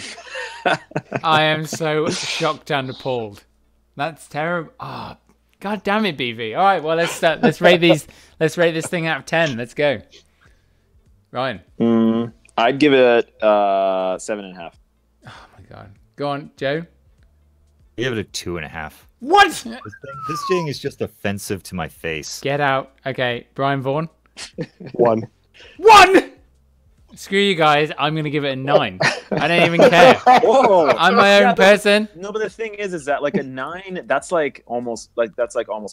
I am so shocked and appalled. That's terrible. Oh, God damn it, BV. All right, well let's rate these. Let's rate this thing out of 10. Let's go. Ryan. I'd give it 7.5. Oh my God. Go on, Joe. Give it a 2.5. What? This thing is just offensive to my face. Get out. Okay, Brian Vaughan. 1. 1. Screw you guys. I'm gonna give it a 9. I don't even care. Whoa! I'm my own person. No, but the thing is that like a 9, that's like almost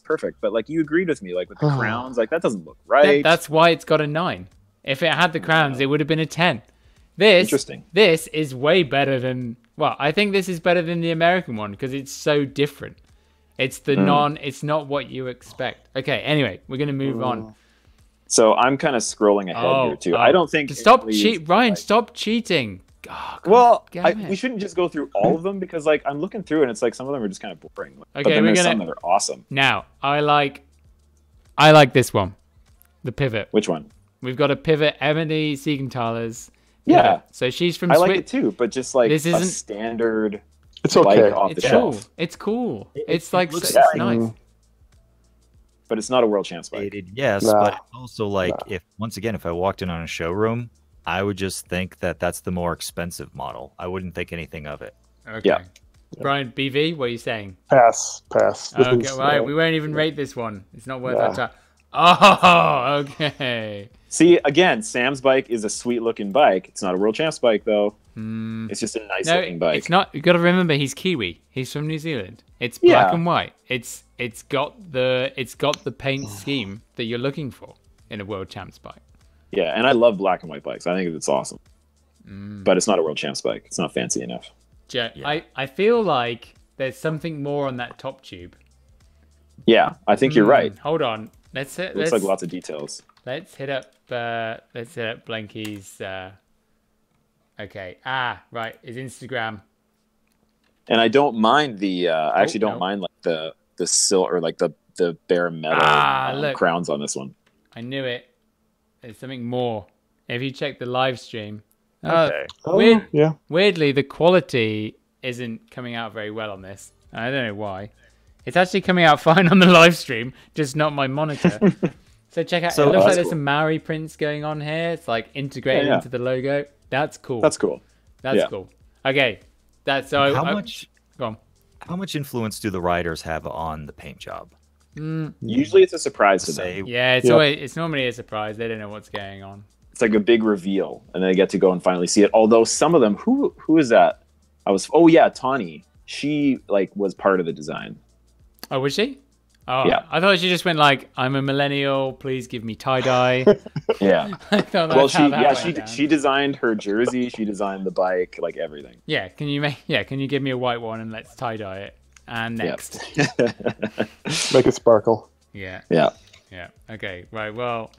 perfect. But like you agreed with me, like with the crowns, like that doesn't look right. That's why it's got a 9. If it had the crowns, it would have been a 10. Interesting. This is way better than. Well, I think this is better than the American one because it's so different. It's the It's not what you expect. Okay. Anyway, we're gonna move on. So I'm kind of scrolling ahead here too. I don't think Stop Ryan. Stop cheating. Oh, well, damn we shouldn't just go through all of them because like I'm looking through and it's like some of them are just kind of boring. But Okay, then we're there's gonna. some that are awesome. Now, I like this one, the pivot. Which one? We've got a pivot, Emily Siegenthaler's. Yeah. So she's from. I like it too, but just like This a isn't- standard. It's okay. Bike off the It's shelf. cool. It's cool. It's like looks it's like- nice. But it's not a world champs bike. Stated, yes, Nah. but also like if I walked in on a showroom, I would just think that that's the more expensive model. I wouldn't think anything of it. Okay. Yeah. Brian, BV, what are you saying? Pass. This Okay, is, right. We won't even rate this one. It's not worth Yeah. our time. Oh, okay. See, again, Sam's bike is a sweet looking bike. It's not a world champs bike though. It's just a nice No, looking bike. it's not. You got to remember, he's Kiwi. He's from New Zealand. It's black Yeah. and white. It's got the paint scheme that you're looking for in a world champs bike. Yeah, and I love black and white bikes. I think it's awesome. But it's not a world champs bike. It's not fancy enough. Joe, I feel like there's something more on that top tube. Yeah, I think you're right. Hold on. Let's Looks like lots of details. Let's hit up Blanky's. Okay. Right. His Instagram. And I don't mind the. I actually don't no. mind like the silver or like the bare metal Look. crowns on this one. I knew it. There's something more. If you check the live stream. Okay. yeah. Weirdly, the quality isn't coming out very well on this. I don't know why. It's actually coming out fine on the live stream, just not my monitor. So check out. So- it looks like that's there's cool. some Maori prints going on here. It's like integrated Yeah. into the logo. That's cool. That's cool. That's yeah. cool. Okay. That's so. How much? Go on. How much influence do the riders have on the paint job? Usually it's a surprise to Say, them. Yeah, it's normally a surprise. They don't know what's going on. It's like a big reveal, and they get to go and finally see it. Although some of them, who is that? Tawny. She like was part of the design. Oh, was she? Oh, Yeah. I thought she just went like, "I'm a millennial. Please give me tie dye." Yeah. I thought that's Well, how that went down. she designed her jersey. She designed the bike, like everything. Yeah, can you give me a white one and let's tie dye it? And Yeah. next. Make it sparkle. Yeah. Yeah. Yeah. Okay. Right. Well.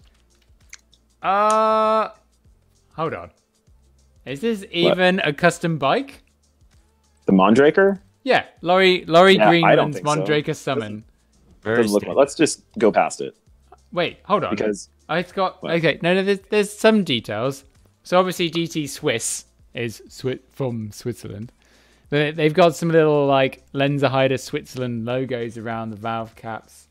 Hold on. Is this even a custom bike? The Mondraker Yeah. Laurie Yeah, I don't Greenland's think so. Mondraker Summon. very doesn't look standard. like. Let's just go past it Wait. Hold on. because It's got What? okay. No. There's some details. So obviously GT Swiss is from Switzerland. They've got some little like Lenzerheide Switzerland logos around the valve caps,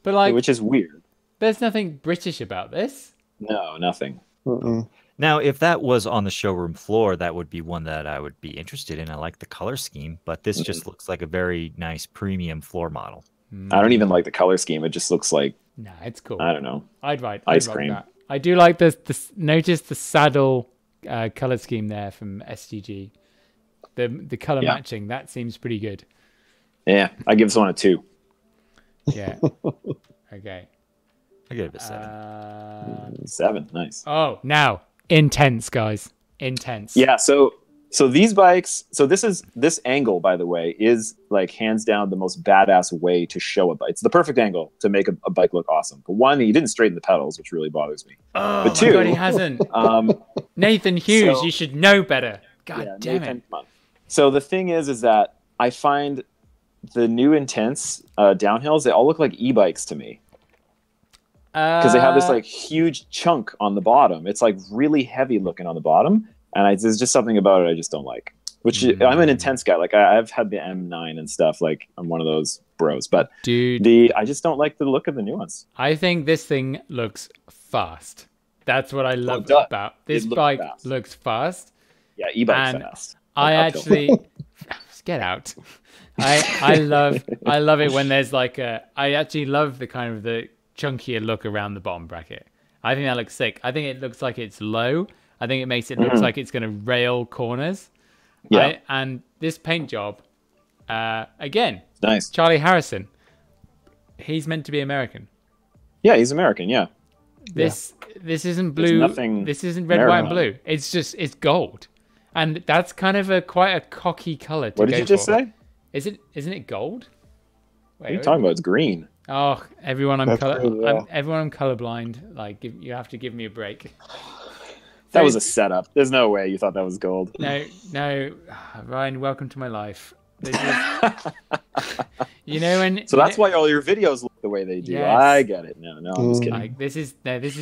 but like which is weird. there's nothing British about this. No, nothing. Mm-mm. Now, if that was on the showroom floor, that would be one that I would be interested in. I like the color scheme, but this just looks like a very nice premium floor model. I don't even like the color scheme. It just looks like Nah, it's cool. I don't know. I'd rock Ice cream. that. I do like notice the saddle color scheme there from SGG. The color Yeah. matching, that seems pretty good. Yeah, I give this one a 2. Yeah. Okay. I give it a 7. 7, nice. Oh, now intense, guys. Intense. Yeah, so these bikes, so this angle, by the way, is like hands down the most badass way to show a bike. It's the perfect angle to make a bike look awesome. But one, he didn't straighten the pedals, which really bothers me. Oh But my two, god, he hasn't. Nathan Hughes, you should know better. God yeah, damn Nathan, it. come on. So the thing is that I find the new intense downhills, they all look like e-bikes to me. Because they have this like huge chunk on the bottom. It's like really heavy looking on the bottom. and there's just something about it I just don't like. Which I'm an intense guy. Like I've had the M9 and stuff. Like I'm one of those bros. But Dude, I just don't like the look of the new ones. I think this thing looks fast. That's what I love it does. about this It looks bike. fast. Looks fast. Yeah, e-bike And fast. I Uphill. actually get out. I love it when there's like I actually love the kind of the chunkier look around the bottom bracket. I think that looks sick. I think it looks like it's low. I think it makes it look like it's going to rail corners. Yeah. And this paint job, again, Nice. Charlie Harrison. He's meant to be American. Yeah, he's American. Yeah. This isn't There's blue. nothing This isn't red, white, and American. blue. It's gold, and that's kind of quite a cocky color to What go did you just for. say? Isn't it gold? What are you talking about? It's green. Oh, everyone, I'm That's color. good, yeah. Everyone, I'm colorblind. Like, you have to give me a break. That was a setup. There's no way you thought that was gold. No, Ryan. Welcome to my life. This is, you know, when So that's why all your videos look the way they do. Yes. I get it. No, I'm just kidding. like this is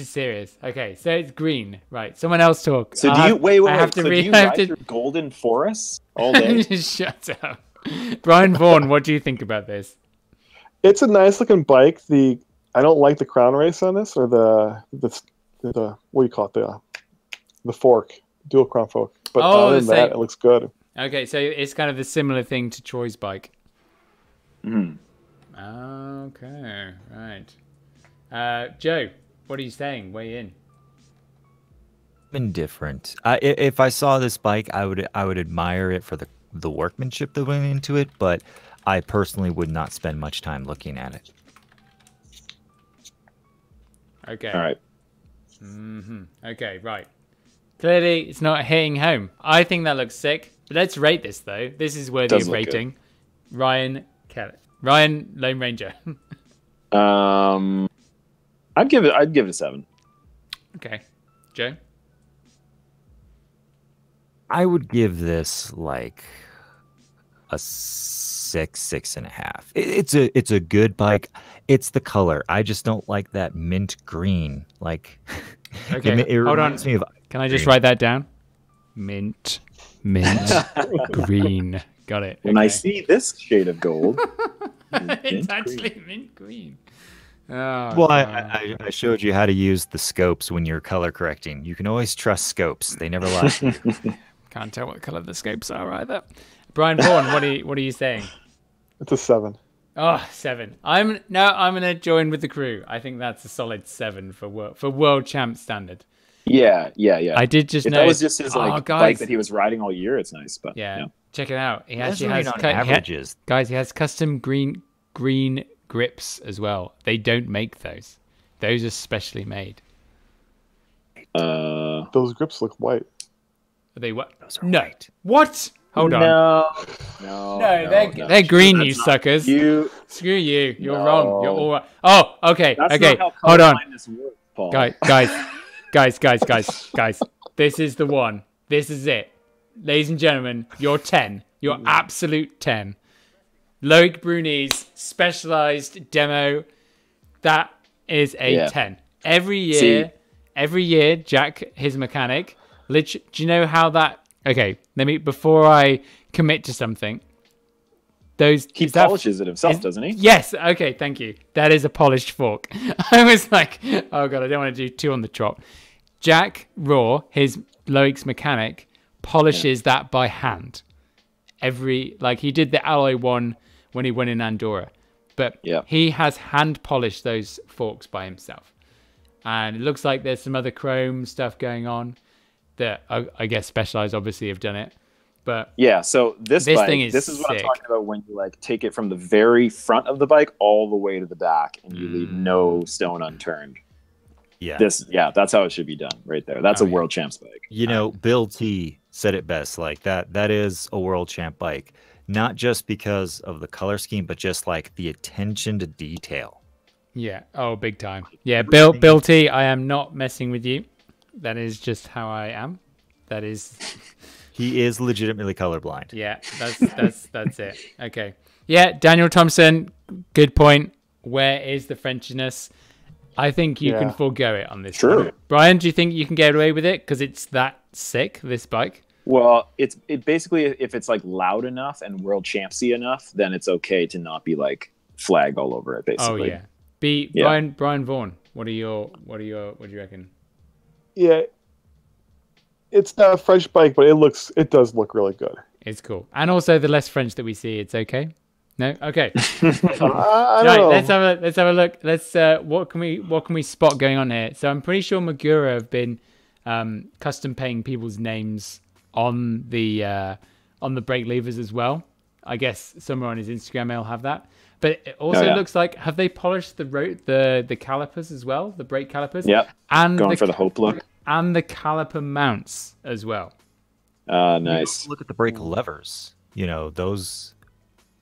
serious. Okay, so it's green, right? Someone else talk. So I do you have- wait? I have to So do read. you I have ride to- through golden forests all day? Shut up, Brian Vaughan. What do you think about this? It's a nice looking bike. I don't like the crown race on this, or the what do you call it, the fork, dual crown fork. But Oh, other than the that, same. it looks good. Okay, so it's kind of a similar thing to Troy's bike. Mhm. Okay, right. Joe, what are you saying? Weigh in. Indifferent. If I saw this bike, I would admire it for the workmanship that went into it, but I personally would not spend much time looking at it. Okay. All right. Okay, right. Clearly, it's not hitting home. I think that looks sick. But let's rate this, though. This is worthy Does of look rating. Ryan Kelly. Ryan Lone Ranger. I'd give it a 7. Okay. Joe? I would give this like a 6.5. It's a good bike. It's the color. I just don't like that mint green. Like, Okay, it hold on. reminds me of Can I just green. write that down? Mint green. Got it. When I Okay. see this shade of gold, It's mint actually mint green. Oh, Well, God. I showed you how to use the scopes when you're color correcting. You can always trust scopes; they never lie. Can't tell what color the scopes are either. Brian Vaughan, what are you saying? It's a 7. Oh, 7. I'm gonna join with the crew. I think that's a solid 7 for world champ standard. yeah. I did just If know that was just his Oh, bike guys. that he was riding all year, it's nice. But Yeah, check it out. He actually Measuring has on he ha- averages. guys. He has custom green grips as well. They don't make those. Those are specially made. Those grips look white. Are they what? Those are No. white. What? Hold on. No, They're green, you That's not- suckers. You. Screw you. You're No. wrong. You're all right. Oh, okay. That's Okay. not how Hold on. colorblindness works, Paul. Guys. This is the one. This is it. Ladies and gentlemen, you're 10. You're absolute 10. Loic Bruni's specialized demo. That is a Yeah. 10. Every year, Jack, his mechanic, do you know how that... Okay, before I commit to something, He polishes it himself, doesn't he? Yes. Okay. Thank you. That is a polished fork. I was like, oh god, I don't want to do 2 on the trot. Jack Raw, his Loic's mechanic, polishes that by hand. He did the alloy one when he won in Andorra, but Yeah. he has hand polished those forks by himself. And it looks like there's some other chrome stuff going on that I guess Specialized obviously have done it. But Yeah, so this This bike, thing is this is what sick. I'm talking about when you like take it from the very front of the bike all the way to the back and you leave no stone unturned. Yeah. That's how it should be done right there. That's Oh, a yeah. world champs bike. You know, Bill T said it best. Like that is a world champ bike, not just because of the color scheme, but just like the attention to detail. yeah, oh, big time. Yeah, Bill T, I am not messing with you. That is just how I am. That is, He is legitimately colorblind. yeah, that's it. Okay. Yeah, Daniel Thompson, good point. Where is the Frenchiness? I think you can Yeah. forego it on this True. one. Brian, do you think you can get away with it? Because it's that sick, this bike? Well, it basically, if it's like loud enough and world champsy enough, then it's okay to not be like flagged all over it. Basically. Oh yeah. Brian Vaughan. What do you reckon? Yeah, it's not a French bike, but it does look really good. It's cool. And also the less French that we see, it's okay. No? Okay. I don't Right, know. let's have a look. Let's what can we spot going on here? So I'm pretty sure Magura have been custom painting people's names on the brake levers as well. I guess somewhere on his Instagram he'll have that. But it also looks like, have they polished the calipers as well, the brake calipers? Yep. And Going for the Hope look. And the caliper mounts as well. Nice. Look at the brake levers. You know, those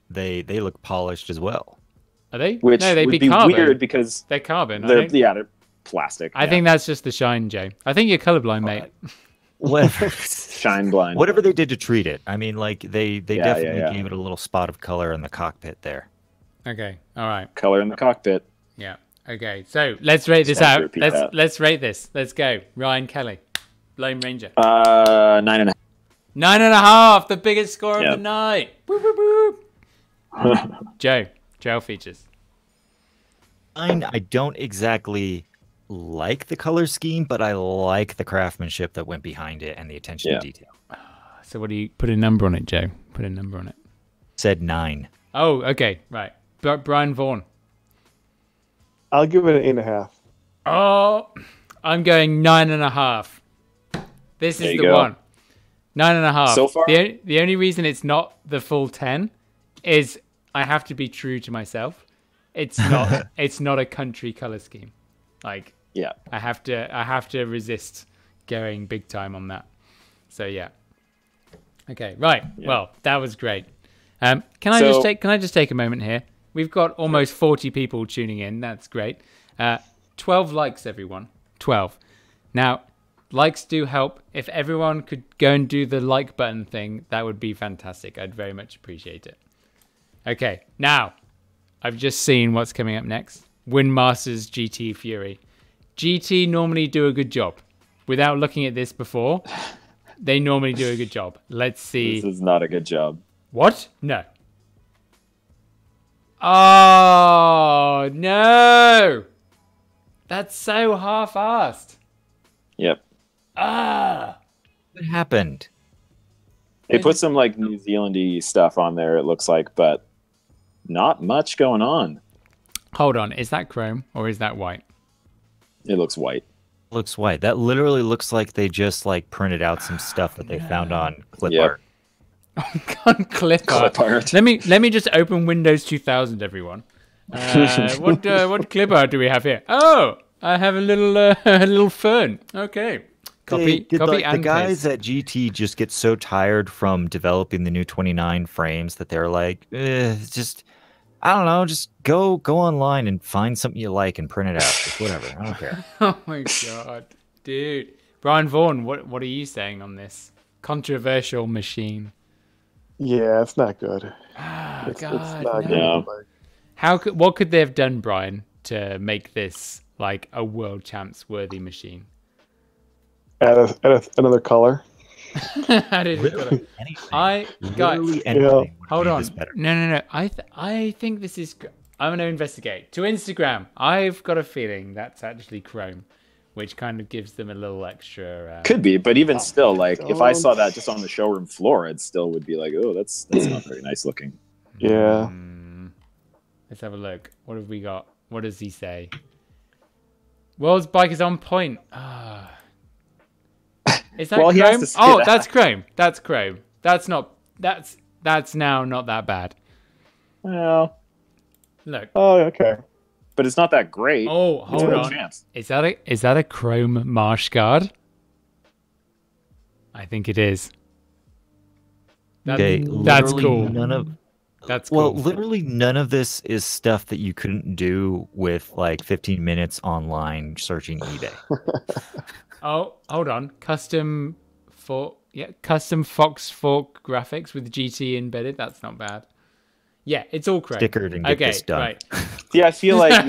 they look polished as well. Are they? Which no, they'd would be be carbon. weird because They're carbon. they're plastic. I think that's just the shine, Jay. I think you're colorblind, mate. Whatever. Shine blind. Whatever they did to treat it. I mean, like they definitely gave it a little spot of color in the cockpit there. Okay. All right. Color in the cockpit. Yeah. Okay. So let's rate this Stand to out. repeat that. Let's rate this. Let's go. Ryan Kelly, Lone Ranger. 9.5. 9.5. The biggest score of Yep. the night. Whoop, whoop, whoop. Joe. Trail features. I don't exactly like the color scheme, but I like the craftsmanship that went behind it and the attention to detail. So what do you put a number on it, Joe? Put a number on it. Said 9. Oh, okay. Right. Brian Vaughan. I'll give it an 8.5. Oh, I'm going 9.5. This There is you the go. one. 9.5. So far? The only reason it's not the full 10 is I have to be true to myself. It's not it's not a country color scheme. Like Yeah. I have to resist going big time on that. So yeah. Okay, right. Yeah. Well, that was great. Can I just take a moment here? We've got almost 40 people tuning in. That's great. 12 likes, everyone. 12. Now, likes do help. If everyone could go and do the like button thing, that would be fantastic. I'd very much appreciate it. Okay, now, I've just seen what's coming up next. Windmasters GT Fury. GT normally do a good job. Without looking at this before, they normally do a good job. Let's see. This is not a good job. What? No. Oh, no. That's so half-assed. Yep. Ah. What happened? They put some like New Zealand-y stuff on there, it looks like, but not much going on. Hold on. Is that chrome or is that white? It looks white. Looks white. That literally looks like they just like printed out some stuff that they found on clip Yep. art. On clip art. Clip art. Let me just open Windows 2000, everyone. What clip art do we have here? Oh, I have a little fern. Okay. Copy The and guys paste. at GT just get so tired from developing the new 29 frames that they're like, just I don't know, just go online and find something you like and print it out. Just whatever. I don't care. Oh my god, dude. Brian Vaughan, what are you saying on this controversial machine? Yeah, it's not good. Ah, It's God, not no. good. Yeah. Like, What could they have done, Brian, to make this like a world champs worthy machine? add another color. I didn't Literally anything. guys, Literally anything would hold make on. this better. No. I think this is. I'm gonna investigate to Instagram. I've got a feeling that's actually Chrome, which kind of gives them a little extra. Could be, but even still, like if I don't- saw that just on the showroom floor, it still would be like, oh, that's not very nice looking. Yeah. Let's have a look. What have we got? What does he say? World's bike is on point. Ah. Is that Well, he has Chrome? to say Oh, that. that's Chrome. That's Chrome. That's now not that bad. Well, Look. Oh, okay. but it's not that great. Oh, It's hold world on. champs. Is that a Chrome marsh guard? I think it is. Okay, That's literally cool. None of That's cool. Well, literally none of this is stuff that you couldn't do with like 15 minutes online searching eBay. Oh, hold on. Custom Fox Fork graphics with GT embedded. That's not bad. Yeah, it's all Chrome. Stickered and get Okay, this done. right. Yeah, I feel like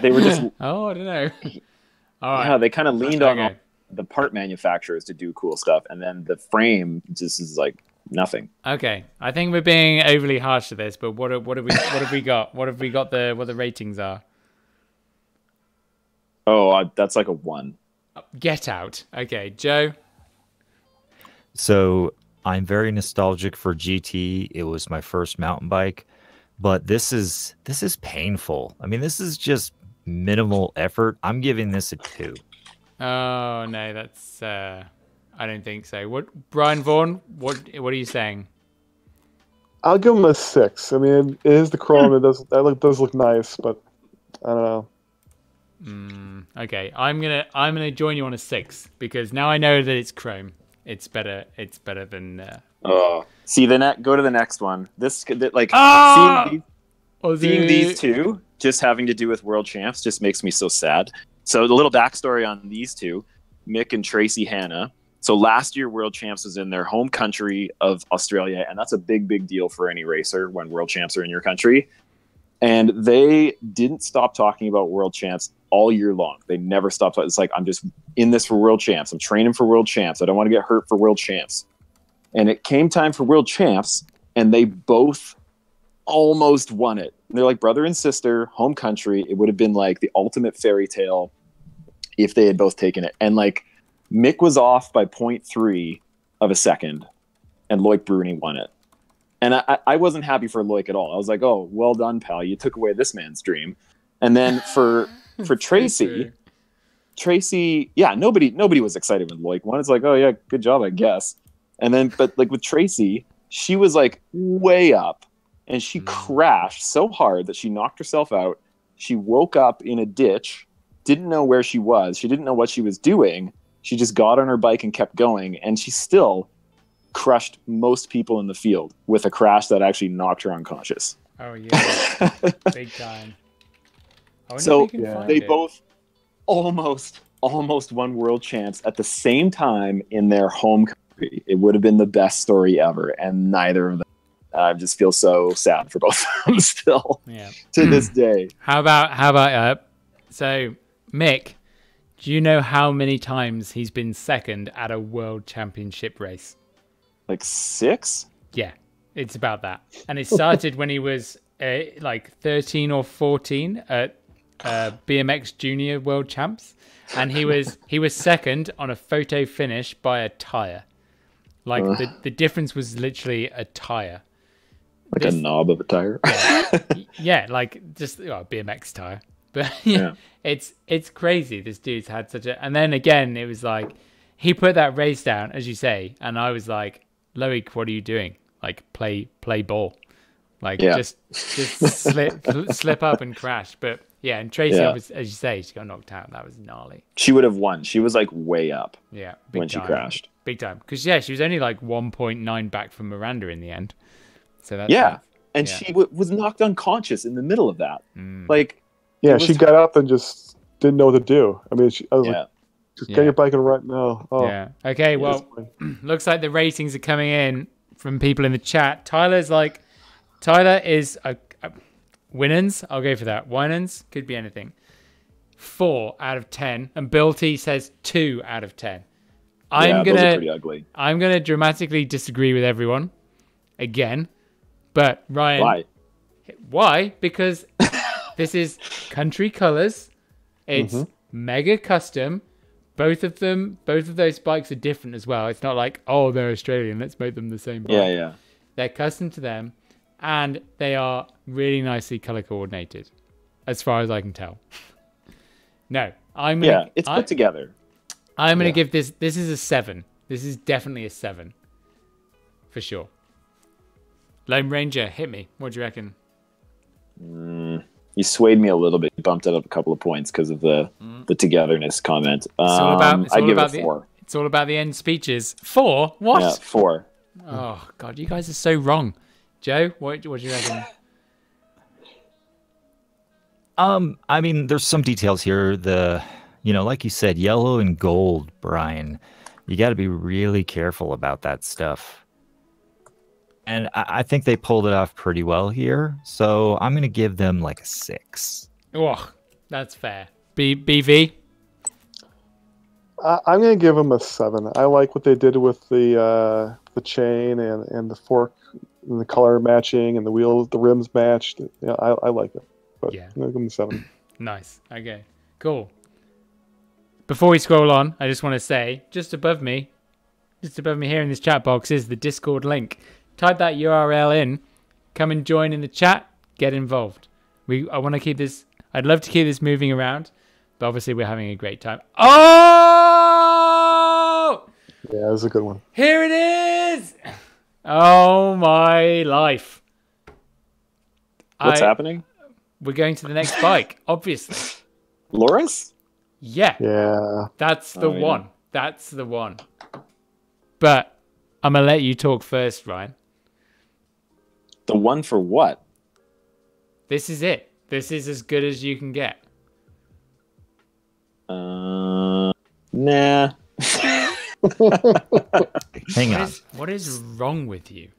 they were just Oh, I don't know. All right. yeah, they kind of leaned on Okay. the part manufacturers to do cool stuff, and then the frame just is like nothing. Okay, I think we're being overly harsh to this, but what have we got? What have we got? What the ratings are? Oh, that's like a 1. Get Out. Okay, Joe. So I'm very nostalgic for GT. It was my first mountain bike, but this is painful. I mean, this is just minimal effort. I'm giving this a 2. Oh no, that's I don't think so. What, Brian Vaughan? What are you saying? I'll give him a 6. I mean, it is the chrome. It does look nice, but I don't know. Okay, I'm gonna join you on a 6 because now I know that it's chrome. It's better. It's better than. See go to the next one. Like seeing these two just having to do with world champs just makes me so sad. So the little backstory on these two, Mick and Tracy Hanna. So last year world champs was in their home country of Australia, and that's a big deal for any racer when world champs are in your country. And they didn't stop talking about world champs all year long. They never stopped. It's like, I'm just in this for world champs. I'm training for world champs. I don't want to get hurt for world champs. And it came time for world champs, and they both almost won it. And they're like brother and sister, home country. It would have been like the ultimate fairy tale if they had both taken it. And like Mick was off by 0.3 of a second, and Loic Bruni won it. And I wasn't happy for Loic at all. I was like, oh, well done, pal. You took away this man's dream. And then for Tracy, yeah, nobody was excited when Loic won. It's like, oh yeah, good job, I guess. And then, but like with Tracy, she was like way up, and she crashed so hard that she knocked herself out. She woke up in a ditch, didn't know where she was. She didn't know what she was doing. She just got on her bike and kept going, and she still crushed most people in the field with a crash that actually knocked her unconscious. Oh yeah, big time. So they both almost won world champs at the same time in their home country. It would have been the best story ever, and neither of them. I just feel so sad for both of them still. Yeah. To this day. How about so Mick, do you know how many times he's been second at a world championship race? Like 6? Yeah, it's about that. And it started when he was like 13 or 14 at BMX Junior World Champs, and he was second on a photo finish by a tire. Like the difference was literally a tire. Like a knob of a tire. Yeah, like just BMX tire. But yeah, it's crazy. This dude's had such a, and then again it was like he put that race down, as you say, and I was like, Loic, what are you doing? Like play ball. Like just slip up and crash. But yeah, and Tracy was, as you say, she got knocked out. That was gnarly. She would have won. She was like way up. Yeah, when she crashed. Big time. Because she was only like 1.9 back from Miranda in the end. So that's she was knocked unconscious in the middle of that. Like she got up and just didn't know what to do. I mean, I was like, just get your bike and right now. Oh. Yeah. Okay. Well, looks like the ratings are coming in from people in the chat. Tyler is a Winans. I'll go for that. Winans could be anything. 4 out of 10, and Bill T says 2 out of 10. Those are pretty ugly. I'm gonna dramatically disagree with everyone again, but Ryan, why? Because this is country colors. It's mega custom. Both of those bikes are different as well. It's not like, oh, they're Australian, let's make them the same bike. Yeah. They're custom to them, and they are really nicely color coordinated, as far as I can tell. No, it's put together. I'm gonna give this is a 7. This is definitely a 7. For sure. Lone Ranger, hit me. What do you reckon? You swayed me a little bit. You bumped it up a couple of points because of the togetherness comment. I'd give it a 4. It's all about the end speeches. 4? What? Yeah, 4. Oh God, you guys are so wrong. Joe, what do you reckon? I mean, there's some details here. Like you said, yellow and gold, Brian. You got to be really careful about that stuff. And I think they pulled it off pretty well here. So I'm going to give them like a 6. Oh, that's fair. BV? I'm gonna give them a 7. I like what they did with the chain and the fork and the color matching and the wheels, the rims matched. Yeah, I like it. But Yeah. I'm gonna give them a 7. Nice. Okay. Cool. Before we scroll on, I just want to say, just above me here in this chat box is the Discord link. Type that URL in, come and join in the chat, get involved. I want to keep this, I'd love to keep this moving around, but obviously we're having a great time. Oh! Yeah, it was a good one. Here it is! Oh my life. What's happening? We're going to the next bike, obviously. Loris? Yeah. Yeah. That's the yeah. one. That's the one. But I'm going to let you talk first, Ryan. The one for what? This is it. This is as good as you can get. Nah. Hang on. What is wrong with you?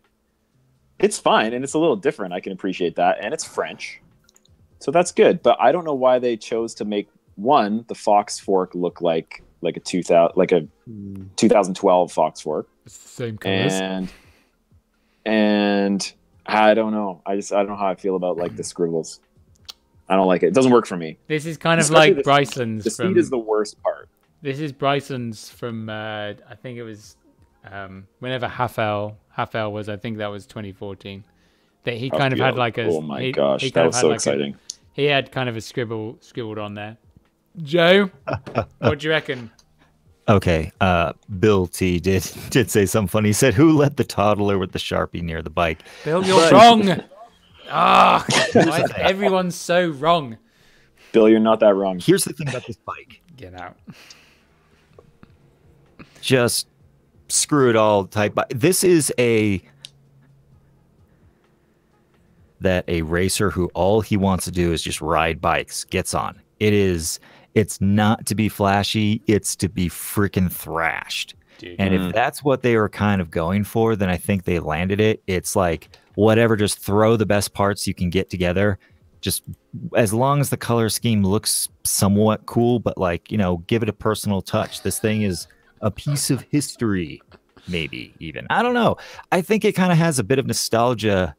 It's fine, and it's a little different. I can appreciate that, and it's French, so that's good. But I don't know why they chose to make the Fox fork look like a 2012 Fox fork, It's the same colors. and I don't know. I don't know how I feel about like the scribbles. I don't like it. It doesn't work for me. This is kind of Especially like Bryson's. The speed is the worst part. This is Bryson's from. I think it was whenever Half-L was. I think that was 2014. That he kind of had like a. Oh my he gosh, kind that of was had so like exciting. He had kind of a scribbled on there. Joe, what do you reckon? Okay, Bill T did say something funny. He said, "Who let the toddler with the Sharpie near the bike?" Bill, you're wrong. Ah, why is everyone so wrong? Bill, you're not that wrong. Here's the thing about this bike. Get out. Just screw it all type. This is a racer who all he wants to do is just ride bikes gets on. It's not to be flashy. It's to be freaking thrashed. Dude. And if that's what they were kind of going for, then I think they landed it. It's like, whatever, just throw the best parts you can get together. Just as long as the color scheme looks somewhat cool, but like, give it a personal touch. This thing is a piece of history, maybe even. I don't know. I think it kind of has a bit of nostalgia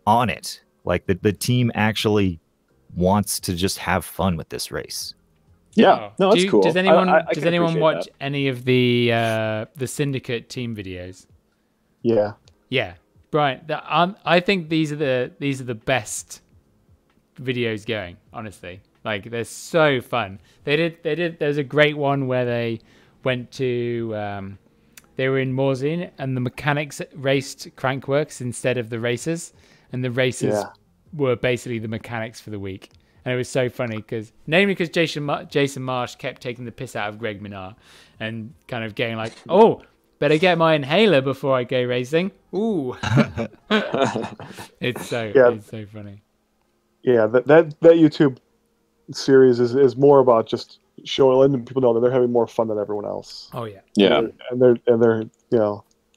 on it. Like the team actually wants to just have fun with this race. Yeah, no, that's cool. Does anyone I can appreciate watch that. any of the Syndicate team videos? Yeah. Yeah, Brian. I think these are the best videos going. Honestly, like they're so fun. There's a great one where they went to they were in Morzine and the mechanics raced Crankworks instead of the racers, and the racers were basically the mechanics for the week. And it was so funny because Jason Marsh kept taking the piss out of Greg Minnaar and kind of getting like, oh, better get my inhaler before I go racing. Ooh. It's so funny. Yeah, that YouTube series is more about just showing, letting people know that they're having more fun than everyone else. Oh yeah. Yeah. And they're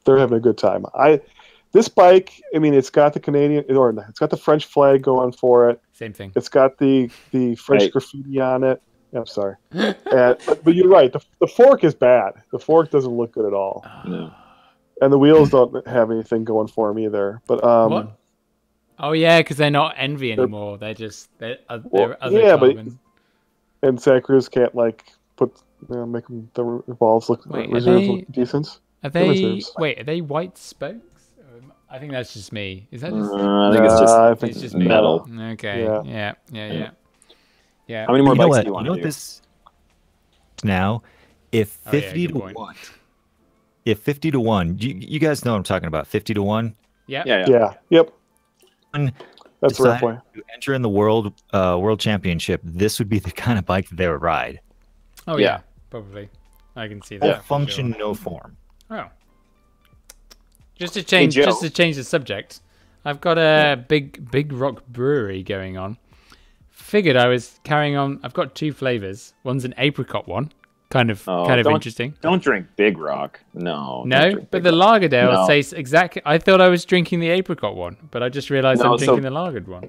they're having a good time. This bike, I mean, it's got the it's got the French flag going for it. Same thing. It's got the French graffiti on it. I'm sorry. But you're right. The fork is bad. The fork doesn't look good at all. No. And the wheels don't have anything going for them either. But what? Oh yeah, because they're not Envy anymore. They're other carbon. And Santa Cruz can't like make them the reserves look decent. Are they white spokes? I think that's just me. Is that just? I think it's just me. metal. Okay. Yeah. How many more bikes do you You want know to what do? this now? If 50 good to point. 1, if 50 to 1, you guys know what I'm talking about. 50 to 1. Yeah. Yeah. Yep. That's right. Decided to enter in the world championship, this would be the kind of bike that they would ride. Oh yeah, probably. I can see that. No for function, sure. no form. Oh. Just to change Joe. the subject, I've got a big rock brewery going on. Figured I was carrying on. I've got 2 flavors. One's an apricot one, kind of interesting. Don't drink Big Rock. No. No, but the Lagerdale says exactly. I thought I was drinking the apricot one, but I just realized I'm drinking the lagered one.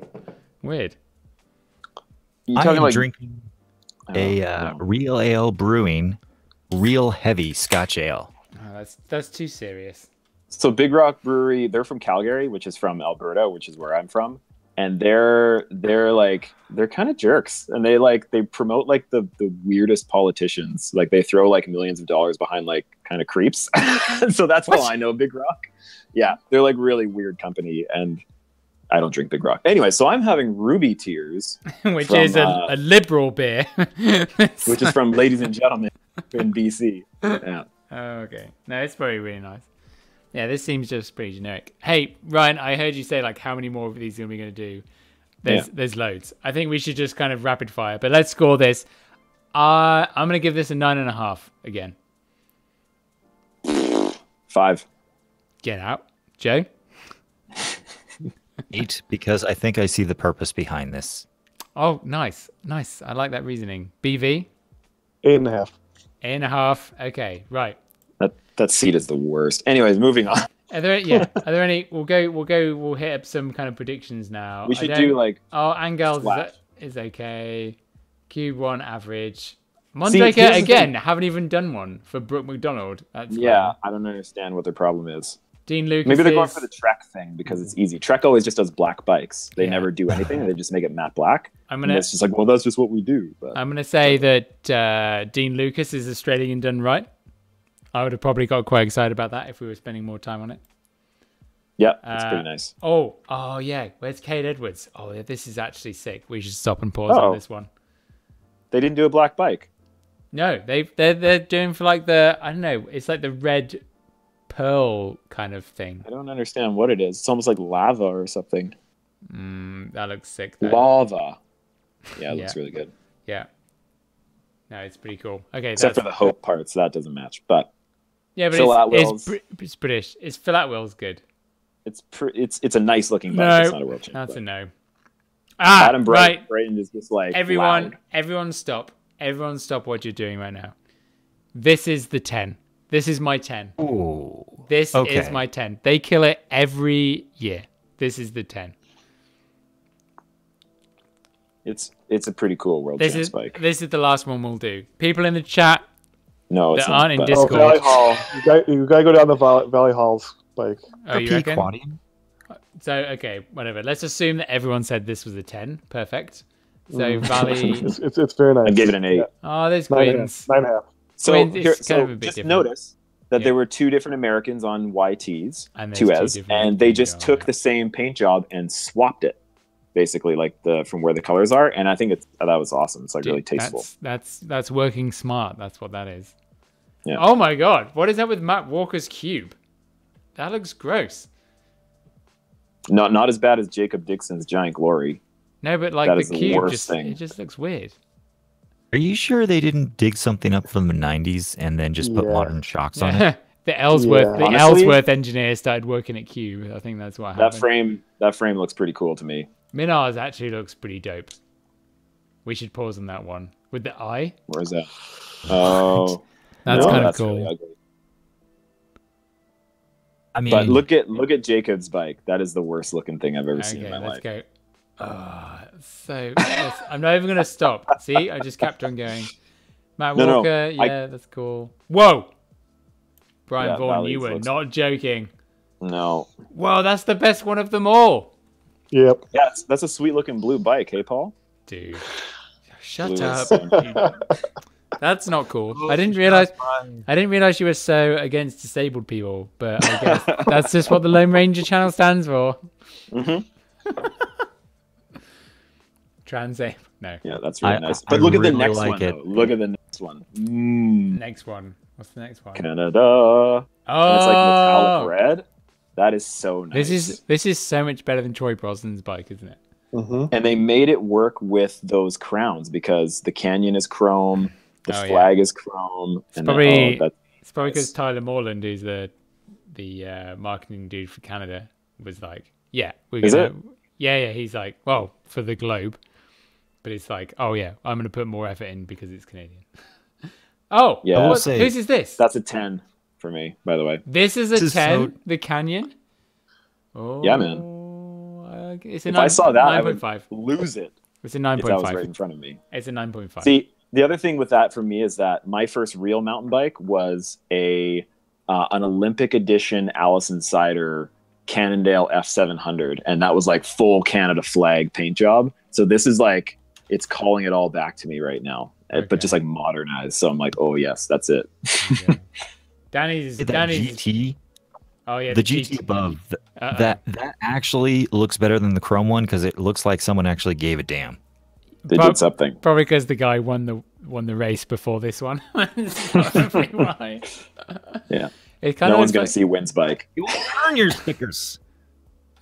Weird. You talking about drinking Real Ale Brewing Real Heavy Scotch Ale. Oh, that's too serious. So Big Rock Brewery, they're from Calgary, which is from Alberta, which is where I'm from. And they're kind of jerks, and they promote like the weirdest politicians. Like they throw like millions of dollars behind like kind of creeps. So that's how I know Big Rock. Yeah, they're like really weird company, and I don't drink Big Rock. Anyway, so I'm having Ruby Tears, which from, is a liberal beer, which is from Ladies and Gentlemen in BC. Yeah. Okay, no, it's probably really nice. Yeah, this seems just pretty generic. Hey, Ryan, I heard you say like how many more of these are we going to do? There's loads. I think we should just kind of rapid fire, but let's score this. I'm going to give this a 9.5 again. 5. Get out. Joe? 8, because I think I see the purpose behind this. Oh, nice. Nice. I like that reasoning. BV? 8.5. 8.5. Okay, right. That seat is the worst. Anyways, moving on. Are there any? We'll hit up some kind of predictions now. We should do like. Oh, Angels flat. is okay. Cube 1 average. Mondraker again. Haven't even done one for Brooke McDonald. That's yeah, I don't understand what their problem is. Dean Lucas. Maybe they're going for the Trek thing because it's easy. Trek always just does black bikes. They never do anything. They just make it matte black. It's just like, well, that's just what we do. But I'm gonna say that Dean Lucas is Australian done right. I would have probably got quite excited about that if we were spending more time on it. Yeah, that's pretty nice. Oh yeah. Where's Kate Edwards? Oh yeah, this is actually sick. We should stop and pause on this one. They didn't do a black bike. No, they're doing for like the, I don't know, it's like the red pearl kind of thing. I don't understand what it is. It's almost like lava or something. That looks sick though. Lava. Yeah, it looks really good. Yeah. No, it's pretty cool. Okay, except for the hope parts, that doesn't match. But yeah, but it's British. It's Phil Atwell's good. It's a nice looking bike. It's not a world champ. That's a no. Adam Right. Brayton is just like everyone stop. Everyone stop what you're doing right now. This is the 10. This is my 10. Ooh. This is my 10. They kill it every year. This is the 10. It's a pretty cool world champs bike. This is the last one we'll do. People in the chat that aren't in Discord. Valley Hall. You gotta go down the Valley Hall's bike. Oh, you reckon? So, okay, whatever. Let's assume that everyone said this was a 10. Perfect. So, Valley... it's very nice. I gave it an 8. Yeah. Oh, there's Queens. 9.5. So, just notice that there were 2 different Americans on YTs, and 2S, and they just took the same paint job and swapped it, basically, like from where the colors are. And I think that was awesome. It's like really tasteful. That's working smart. That's what that is. Yeah. Oh my God. What is that with Matt Walker's cube? That looks gross. Not as bad as Jacob Dixon's Giant Glory. No, but like the cube it just looks weird. Are you sure they didn't dig something up from the 90s and then just put modern shocks on it? The Ellsworth engineer started working at Cube. I think that's what happened. That frame looks pretty cool to me. Minar's actually looks pretty dope. We should pause on that one with the eye. Where is that? Oh, that's kind of cool. Really ugly. I mean, but look at Jacob's bike. That is the worst looking thing I've ever seen in my life. Let's go. I'm not even gonna stop. See, I just kept on going. Matt Walker, that's cool. Whoa, Brian Vaughan, you were not joking. No. Whoa, that's the best one of them all. Yep. Yeah, that's a sweet looking blue bike. Hey, Paul. Dude, shut up. That's not cool. I didn't realize you were so against disabled people, but I guess that's just what the Lone Ranger channel stands for. Mm-hmm. Trans-ape. No. Yeah, that's really nice. But look at the next one, though. Look at the next one. Next one. What's the next one? Canada. Oh. And it's like metallic red. That is so nice. This is so much better than Troy Brosnan's bike, isn't it? Mm-hmm. And they made it work with those crowns because the canyon is chrome, the flag is chrome. It's probably because Tyler Morland, who's the marketing dude for Canada, was like, "Yeah, we're gonna." Yeah. He's like, "Well, for the globe," but it's like, "Oh yeah, I'm gonna put more effort in because it's Canadian." Oh, yeah. Whose is this? That's a 10 for me, by the way. This is a 10. The canyon. Oh yeah, man. It's a if I saw that, 9.5. I would lose it. It's a 9.5. If that was right in front of me. It's a 9.5. See, The other thing with that for me is that my first real mountain bike was an Olympic edition Allison Sider Cannondale F700, and that was like full Canada flag paint job. So this is like, it's calling it all back to me right now, but just like modernized. So I'm like, oh yes, that's it. Okay. Danny's GT. Oh yeah, the GT above that actually looks better than the chrome one because it looks like someone actually gave a damn. They did something. Probably because the guy won the race before this one. Probably why. Yeah. It kind no of one's going to see Wynn's bike. You will earn your stickers.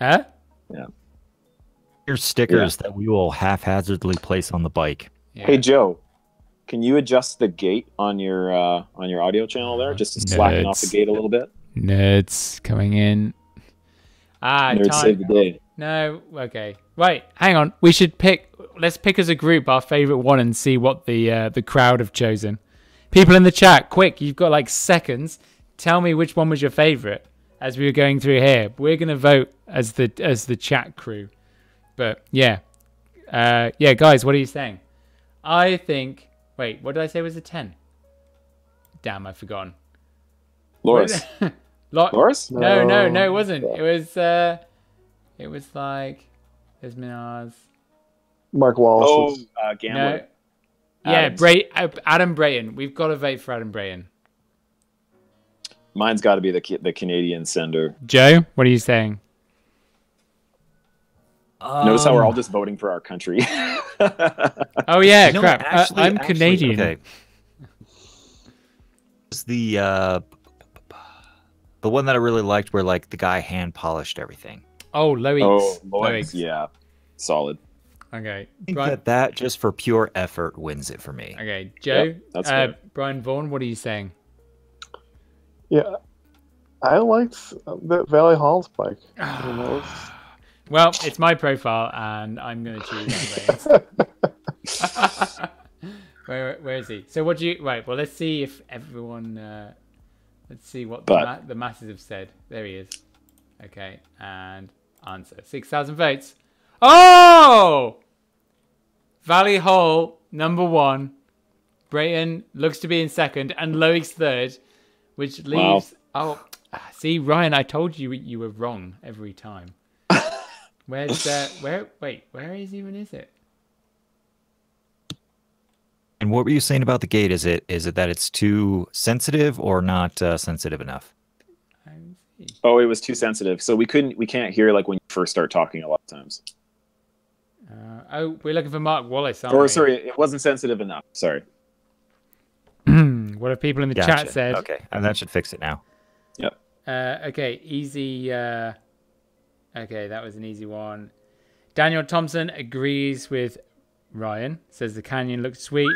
Huh? Yeah. Your stickers that we will haphazardly place on the bike. Yeah. Hey Joe, can you adjust the gate on your audio channel there, just to slacken off the gate a little bit? Nerds coming in. Nerds save the day. No, okay. Wait, hang on. We should let's pick as a group our favorite one and see what the crowd have chosen. People in the chat, quick, you've got like seconds. Tell me which one was your favorite as we were going through here. We're going to vote as the chat crew. But yeah. Yeah, guys, what are you saying? I think, wait, what did I say was a 10? Damn, I've forgotten. Loris. Loris? No, it wasn't. It was like, there's Minars. Mark Wallace. Gambler. No. Yeah, Adam Brayton. We've got to vote for Adam Brayton. Mine's got to be the Canadian sender. Joe, what are you saying? Notice how we're all just voting for our country. Oh yeah, No, crap. actually, I'm Canadian. Okay. It's the one that I really liked where like the guy hand polished everything. Oh, Loïc's. Oh, Loïc's. Yeah. Solid. Okay. I think that just for pure effort wins it for me. Okay, Joe. Yep, that's good. Brian Vaughan, what are you saying? Yeah, I liked that Valley Hall's bike. Well, it's my profile, and I'm going to choose that. Where is he? So what do you... Right, well, let's see if everyone... let's see what the masses have said. There he is. Okay, and answer. 6,000 votes. Oh! Valley Hall, number 1. Brayton looks to be in second, and Loïc's third, which leaves... Wow. Oh, see, Ryan, I told you you were wrong every time. Where's where is it? And what were you saying about the gate? Is it that it's too sensitive or not sensitive enough? Oh, it was too sensitive. So we can't hear like when you first start talking a lot of times. Oh, we're looking for Mark Wallace, aren't we? Or sorry, it wasn't sensitive enough. Sorry. What have people in the chat said? Okay, and that should fix it now. Yep. Okay, easy. Okay, that was an easy one. Daniel Thompson agrees with Ryan. Says the Canyon looks sweet.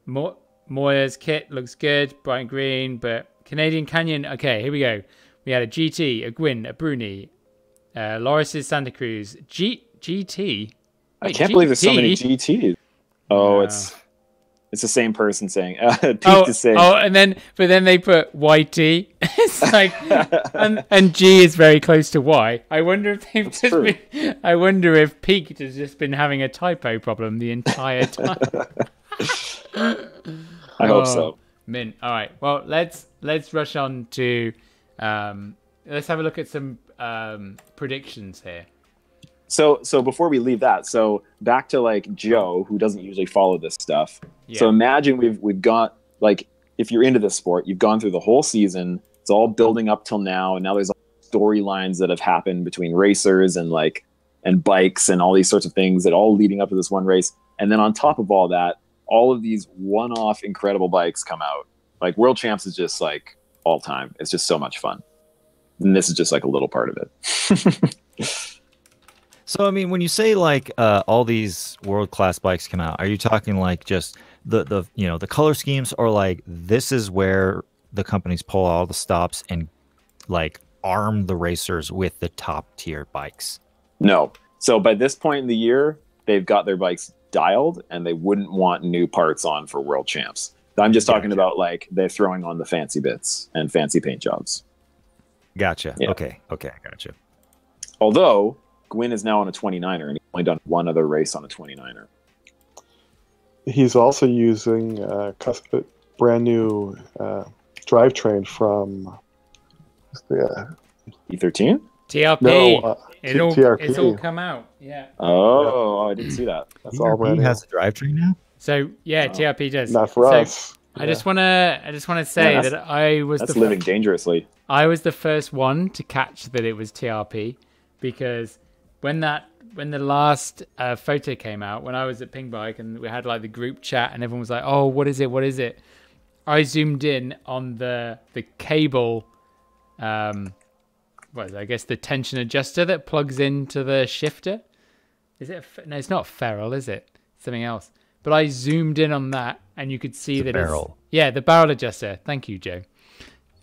Moya's kit looks good. Bright green, but Canadian Canyon. Okay, here we go. We had a GT, a Gwyn, a Bruni, Loris's Santa Cruz, GT. I can't believe there's so many GTs. Oh, it's the same person saying. Pete is saying. Oh, but then they put YT. It's like, and G is very close to Y. I wonder if they've just been. I wonder if Pete has just been having a typo problem the entire time. I hope so. Mint. All right. Well, let's rush on to. Let's have a look at some predictions here. So before we leave that, so back to like Joe, who doesn't usually follow this stuff. Yeah. So imagine we've got, like, if you're into this sport, you've gone through the whole season. It's all building up till now, and now there's storylines that have happened between racers and bikes and all these sorts of things that all leading up to this one race. And then on top of all that, all of these one-off incredible bikes come out. Like World Champs is just like all time. It's just so much fun. And this is just like a little part of it. So, I mean, when you say like all these world-class bikes come out, are you talking like just the color schemes, or like this is where the companies pull all the stops and like arm the racers with the top-tier bikes? No. So by this point in the year, they've got their bikes dialed, and they wouldn't want new parts on for World Champs. I'm just talking about like they're throwing on the fancy bits and fancy paint jobs. Gotcha. Yeah. Okay, I gotcha. Although Gwyn is now on a 29er, and he's only done one other race on a 29er. he's also using brand new drivetrain from the E13. TRP. no TRP. It's all come out. Yeah. Oh, I didn't see that. That's all brand He new. has a drivetrain now. So yeah, Wow. TRP does. Not for So, us. I just wanna say that's- that I was That's the living dangerously. I was the first one to catch that it was TRP, because when the last photo came out, when I was at Ping Bike and we had like the group chat and everyone was like, "Oh, what is it? What is it?" I zoomed in on the cable, what is it? I guess the tension adjuster that plugs into the shifter. Is it? No, it's not ferrule, is it? Something else. But I zoomed in on that, and you could see that barrel. the barrel adjuster. Thank you, Joe.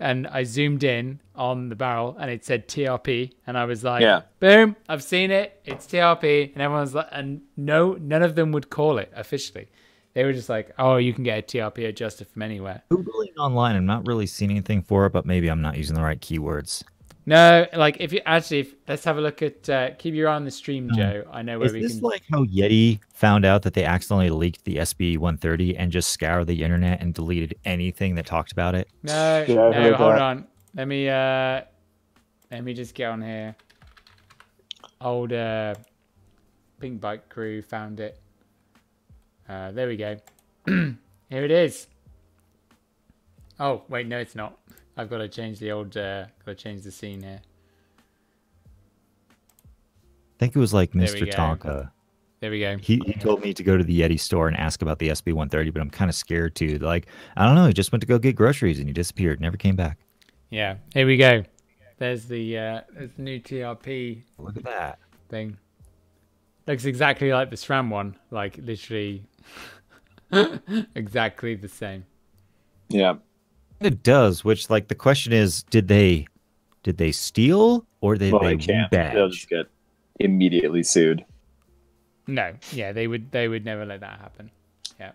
And I zoomed in on the barrel, and it said TRP, and I was like, Yeah. "Boom! I've seen it. It's TRP." And everyone's like, and no, none of them would call it officially. They were just like, "Oh, you can get a TRP adjuster from anywhere." Googling online, I'm not really seeing anything for it, but maybe I'm not using the right keywords. No, like if you actually, let's have a look at. Keep your eye on the stream, Joe. I know where Is we this can. like how Yeti found out that they accidentally leaked the SB130 and just scoured the internet and deleted anything that talked about it? No, Yeah, I've no, heard hold that. on. Let me just get on here. Old Pink Bike Crew found it. There we go. Here it is. Oh wait, no, it's not. I've got to change the old. Got to change the scene here. I think it was like There we Mr. go. Tonka. There we go. He told me to go to the Yeti store and ask about the SB130, but I'm kind of scared too. Like, I don't know. He just went to go get groceries and he disappeared, never came back. Yeah, here we go. There's the new TRP Look at that. thing. Looks exactly like the SRAM one. Like literally, exactly the same. Yeah. It does, which like the question is, did they steal or did Well, they they can't. They'll rebadge? just get immediately sued. No, yeah, they would never let that happen. Yeah.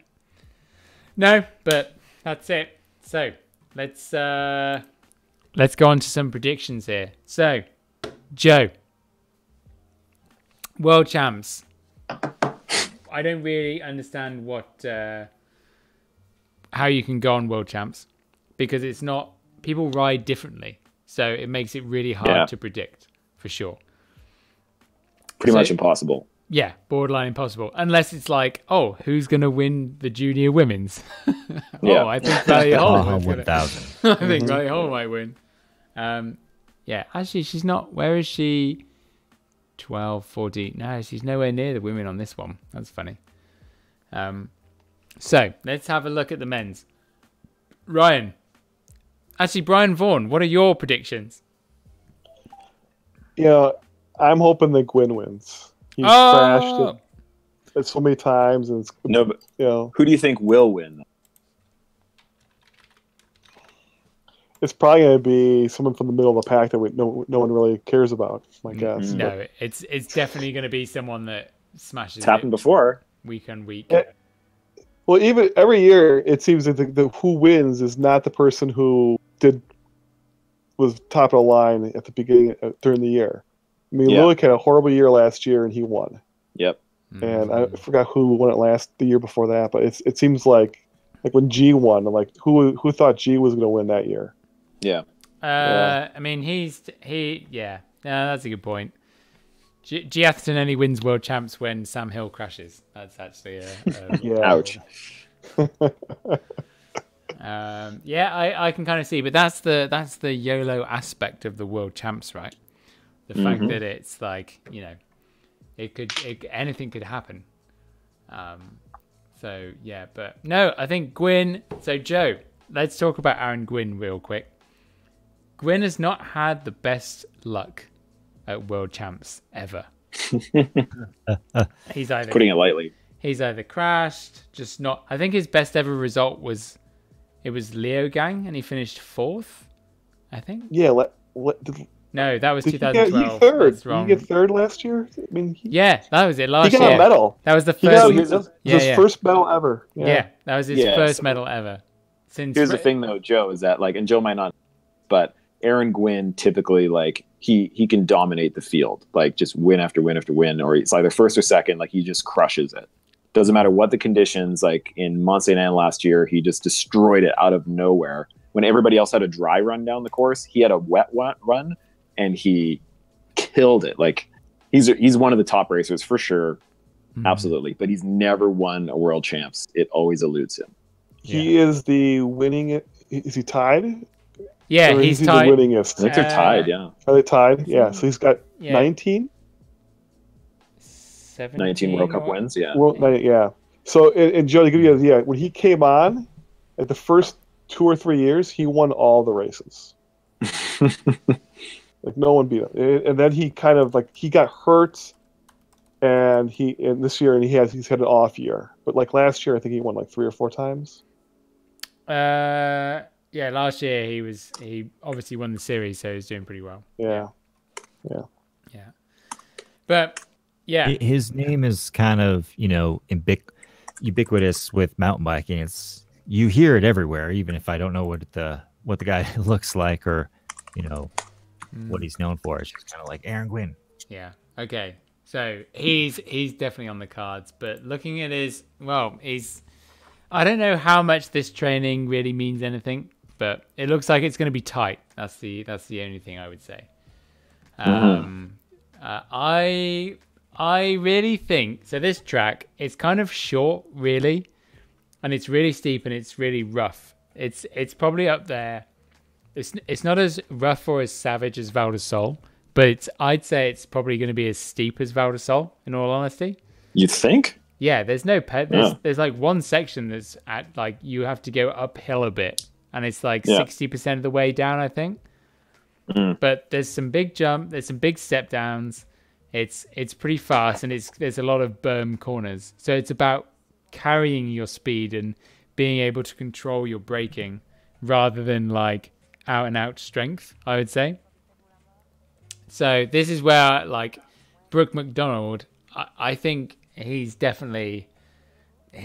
No, but that's it. So let's go on to some predictions here. So, Joe, world champs. I don't really understand what how you can go on world champs, because it's not, people ride differently, so it makes it really hard to predict for sure. Pretty So- much impossible. Yeah, borderline impossible. Unless it's like, oh, who's going to win the junior women's? Yeah. Oh, I think Valley Hole. Oh, is gonna- 1,000. I think Valley Hole might win. Yeah, actually, she's not. Where is she? 12, 14. No, she's nowhere near the women on this one. That's funny. So, let's have a look at the men's. Ryan. Actually, Brian Vaughan, what are your predictions? You know, I'm hoping that Gwyn wins. He's crashed it so many times, and it's, No, but you know, who do you think will win? it's probably going to be someone from the middle of the pack that no one really cares about. I guess. Mhm. No, it's definitely going to be someone that smashes It's happened it before. week on week. Yeah. Well, even every year, it seems that the who wins is not the person who was top of the line at the beginning during the year. I mean, Yeah. Lilick had a horrible year last year, and he won. Yep. And I forgot who won it the year before that, but it seems like when G won, like who thought G was going to win that year? Yeah. I mean, yeah, that's a good point. G Atherton only wins world champs when Sam Hill crashes. That's actually a Yeah. Ouch. yeah, I can kind of see, but that's the YOLO aspect of the world champs, right? The fact that it's like, you know, anything could happen. So yeah, but no, I think Gwyn. So Joe, let's talk about Aaron Gwyn real quick. Gwyn has not had the best luck at world champs ever. He's either Putting it lightly. He's either crashed, just not. I think his best ever result was Leo Gang, and he finished 4th. I think. Yeah. No, that was Did he get 2012. third? That's Did wrong. he get third last year? I mean, Yeah, that was it he last got year. a medal. That was the He got first. So here's Yeah, his yeah. first medal ever. Yeah, that was his Yeah, first so- medal ever. Since Here's the thing, though, Joe, is that and Joe might not, but Aaron Gwyn typically he can dominate the field, just win after win after win, or he's either first or second. He just crushes it. Doesn't matter what the conditions. Like in Mont Saint Anne last year, he just destroyed it out of nowhere. When everybody else had a dry run down the course, he had a wet run, and he killed it. Like he's one of the top racers for sure, absolutely. But he's never won a world champs. It always eludes him. He is the winning. Is he tied? Yeah, Or he's is he tied. the winningest. I think they're tied. Yeah, Are they tied? Yeah. So he's got Yeah. 19. 19 World Cup or- wins. Yeah, Well, yeah. So, and Joe, to give you, when he came on, at the first 2 or 3 years, he won all the races. Like no one beat him, and then he kind of like he got hurt, and this year he's had an off year. But like last year, I think he won like 3 or 4 times. Yeah, last year he obviously won the series, so he's doing pretty well. Yeah. But yeah, His name is kind of, ubiquitous with mountain biking. You hear it everywhere, even if I don't know what the guy looks like or, what he's known for. It's just kind of like Aaron Gwynn. yeah. Okay. So he's definitely on the cards, but looking at I don't know how much this training really means anything, but it looks like it's going to be tight. That's the only thing I would say. I really think so. This track, it's kind of short, really, and it's really steep and it's really rough. It's probably up there. It's not as rough or as savage as Val di Sole, but I'd say it's probably going to be as steep as Val di Sole, in all honesty. you think? Yeah, there's no there's like one section that's at like you have to go uphill a bit, and it's like 60% of the way down, I think. But there's some big there's some big step downs. It's pretty fast, and there's a lot of berm corners. So it's about carrying your speed and being able to control your braking rather than like out and out strength, I would say. So this is where like Brooke McDonald, I think he's definitely.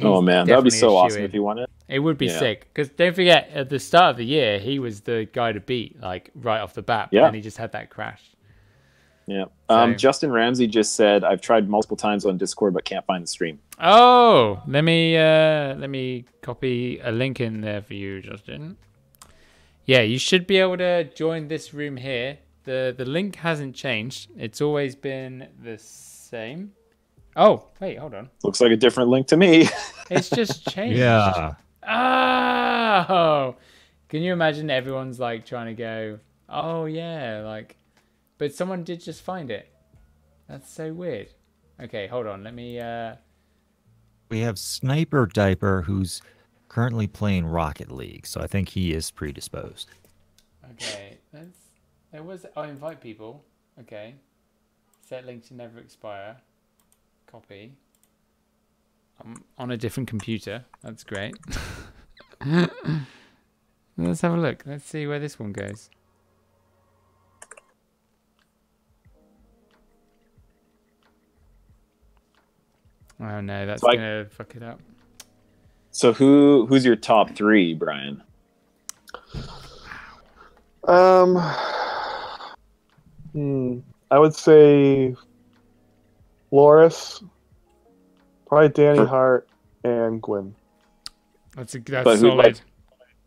Oh man, that would be so awesome if he won it. It would be sick, because don't forget at the start of the year he was the guy to beat, like right off the bat, and he just had that crash. Yeah. So- Justin Ramsey just said, "I've tried multiple times on Discord, but can't find the stream." Oh, let me copy a link in there for you, Justin. Yeah, you should be able to join this room here. The link hasn't changed. It's always been the same. Oh, wait, hold on. Looks like a different link to me. It's just changed. Yeah. Oh, can you imagine everyone's like trying to go, oh yeah, like, but someone did just find it. That's so weird. Okay, hold on. Let me, We have Sniper Diaper, who's currently playing Rocket League, so I think he is predisposed. okay, I invite people. Okay. Set link to never expire. Copy. I'm on a different computer. That's great. Let's have a look. Let's see where this one goes. Oh no, that's gonna fuck it up. So who's your top 3, Brian? I would say Loris, probably Danny Hart, and Gwyn. That's But who, solid. like,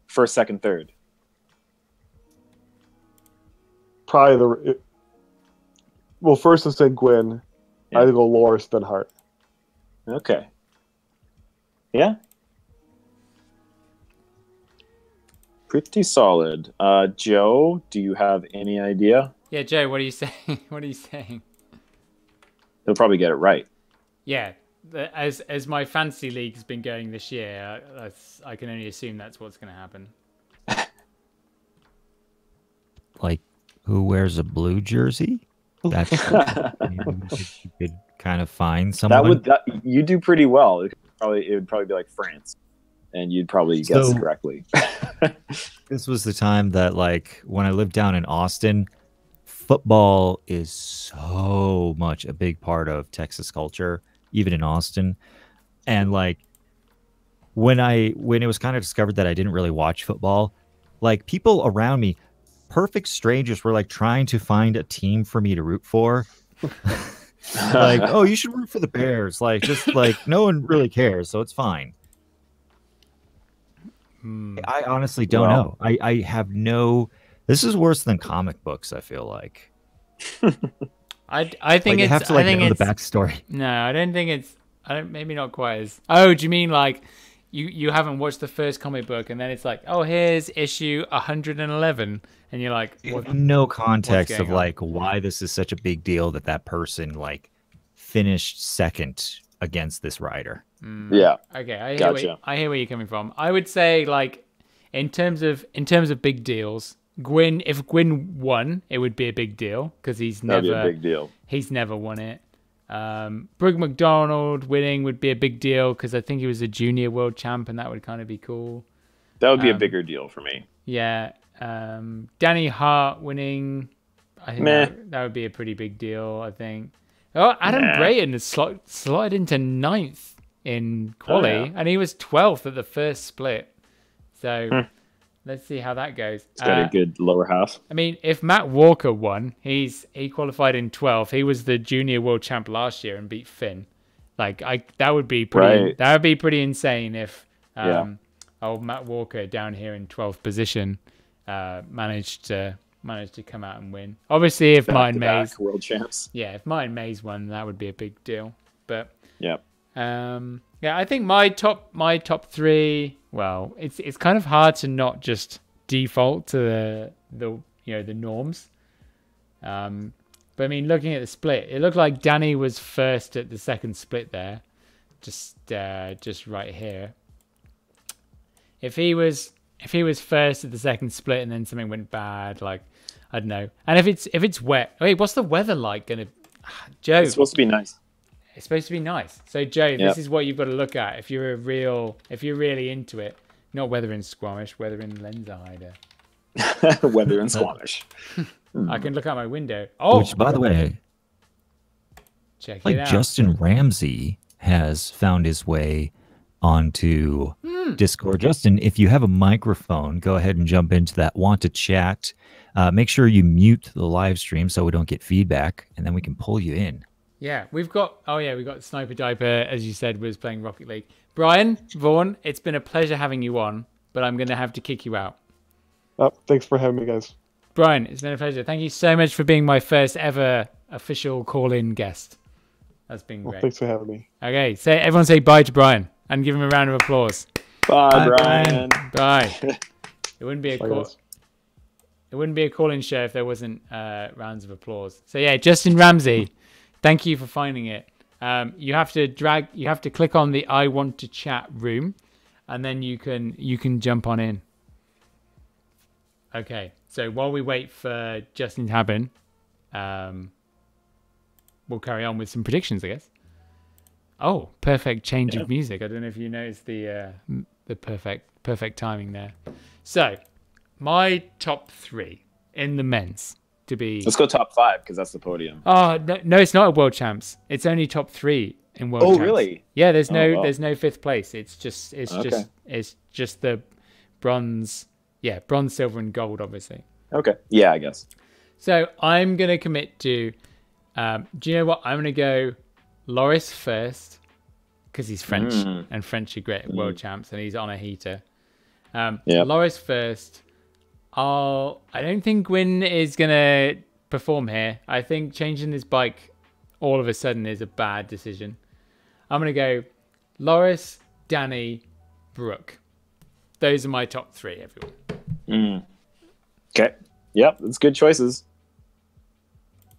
first, second, third? Probably first I'd say Gwyn. Yeah. I'd go Loris, then Hart. Okay. Yeah. Pretty solid. Joe, do you have any idea? Yeah, Joe, what are you saying? What are you saying? He'll probably get it right. Yeah, as my fantasy league has been going this year, I can only assume that's what's going to happen. Like, who wears a blue jersey? That's you could kind of find someone. You do pretty well. It would probably be like France, and you'd probably guess So- correctly. This was the time that, like, when I lived down in Austin, football is so much a big part of Texas culture, even in Austin. And like when it was kind of discovered that I didn't really watch football, like people around me, perfect strangers, were like trying to find a team for me to root for. Like, oh, you should root for the Bears. Like, just like no one really cares, so it's fine. I honestly don't know. I have no. This is worse than comic books. I feel like. I think Like, you it's. have to like I think know it's the backstory. No, I don't think it's. I don't. Maybe not quite as. Oh, do you mean like you haven't watched the first comic book and then it's like, oh, here's issue 111, and you're like, You what? have no context of going on? like why this is such a big deal that person like finished second against this rider. Yeah. Okay, I hear, Gotcha. I hear where you're coming from. I would say like in terms of big deals, if Gwyn won, it would be a big deal because That'd be a big deal. he's never won it. Brooke McDonald winning would be a big deal because I think he was a junior world champ, and that would kind of be cool. That would be a bigger deal for me. Yeah, Danny Hart winning, I think Meh. that would be a pretty big deal. I think. Oh, Adam Brayton has slotted into 9th in quali, and he was 12th at the first split. So let's see how that goes. It's got a good lower half. I mean, if Matt Walker won, he qualified in 12th. He was the junior world champ last year and beat Finn. Like that would be pretty. Right. That would be pretty insane if Yeah. old Matt Walker down here in 12th position managed to come out and win. Obviously, if Martin Back-to-back Mays, world champs. yeah, if Martin Mays won, that would be a big deal. But Yeah. yeah, I think my top 3. Well, it's kind of hard to not just default to the norms. But I mean, looking at the split, it looked like Danny was first at the second split there, just right here. If he was first at the second split and then something went bad, like I don't know. And if it's wet, wait, what's the weather like gonna? Joe, It's supposed to be nice. it's supposed to be nice. So Joe, Yep. this is what you've got to look at if you're really into it. Not weather in Squamish, weather in Lenza Hider. Weather in Squamish. I can look out my window. Oh, Which, by the way, check like it out. Justin Ramsey has found his way onto Discord. Justin, if you have a microphone, go ahead and jump into that want to chat. Make sure you mute the live stream so we don't get feedback, and then we can pull you in. Yeah, we've got Sniper Diaper, as you said, was playing Rocket League. Brian, Vaughan, it's been a pleasure having you on, but I'm going to have to kick you out. Thanks for having me, guys. Brian, it's been a pleasure. Thank you so much for being my first ever official call-in guest. That's been great. Thanks for having me. Okay, everyone say bye to Brian and give him a round of applause. Bye, Brian. Bye. It wouldn't be a Bye, call. guys. It wouldn't be a call-in show if there wasn't rounds of applause. So yeah, Justin Ramsey, thank you for finding it. You have to click on the I want to chat room, and then you can jump on in. Okay, so while we wait for Justin to happen, we'll carry on with some predictions, I guess. Oh, perfect change of music. I don't know if you noticed the perfect timing there. So, my top 3 in the men's to be. Let's go top 5 because that's the podium. Oh no, it's not a world champs. It's only top 3 in world champs. Oh, really? Yeah, there's Oh, wow. no 5th place. It's just the bronze. Yeah, bronze, silver, and gold, obviously. Okay. Yeah, I guess. So I'm gonna commit to. Do you know what? I'm gonna go Loris first because he's French and French are great world champs and he's on a heater. Yep. Loris first. I don't think Gwyn is gonna perform here. I think changing his bike all of a sudden is a bad decision. I'm gonna go Loris, Danny, Brooke. Those are my top 3, everyone. Okay. Yep, that's good choices.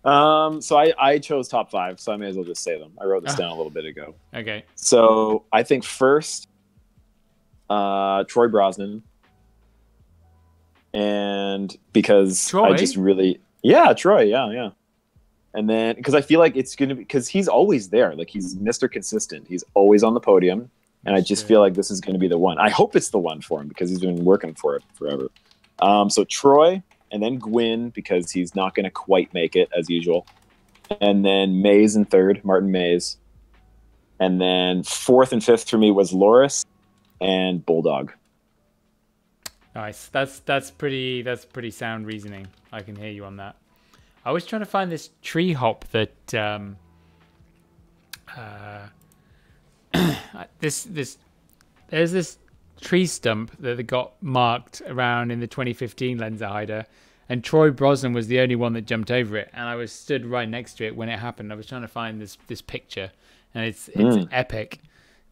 So I chose top 5, so I may as well just say them. I wrote this down a little bit ago. Okay. So I think first, Troy Brosnan, and because Troy? I just really, yeah, Troy, yeah. And then because I feel like it's gonna be because he's always there, like he's Mr. Consistent. He's always on the podium, and I just feel like this is going to be the one. I hope it's the one for him because he's been working for it forever. So Troy, and then Gwyn because he's not going to quite make it as usual, and then Mays in 3rd, Martin Mays, and then 4th and 5th for me was Loris and Bulldog. Nice. That's pretty sound reasoning. I can hear you on that. I was trying to find this tree hop that There's this tree stump that they got marked around in the 2015 Lenser Hider, and Troy Brosnan was the only one that jumped over it, and I was stood right next to it when it happened. I was trying to find this picture, and it's epic,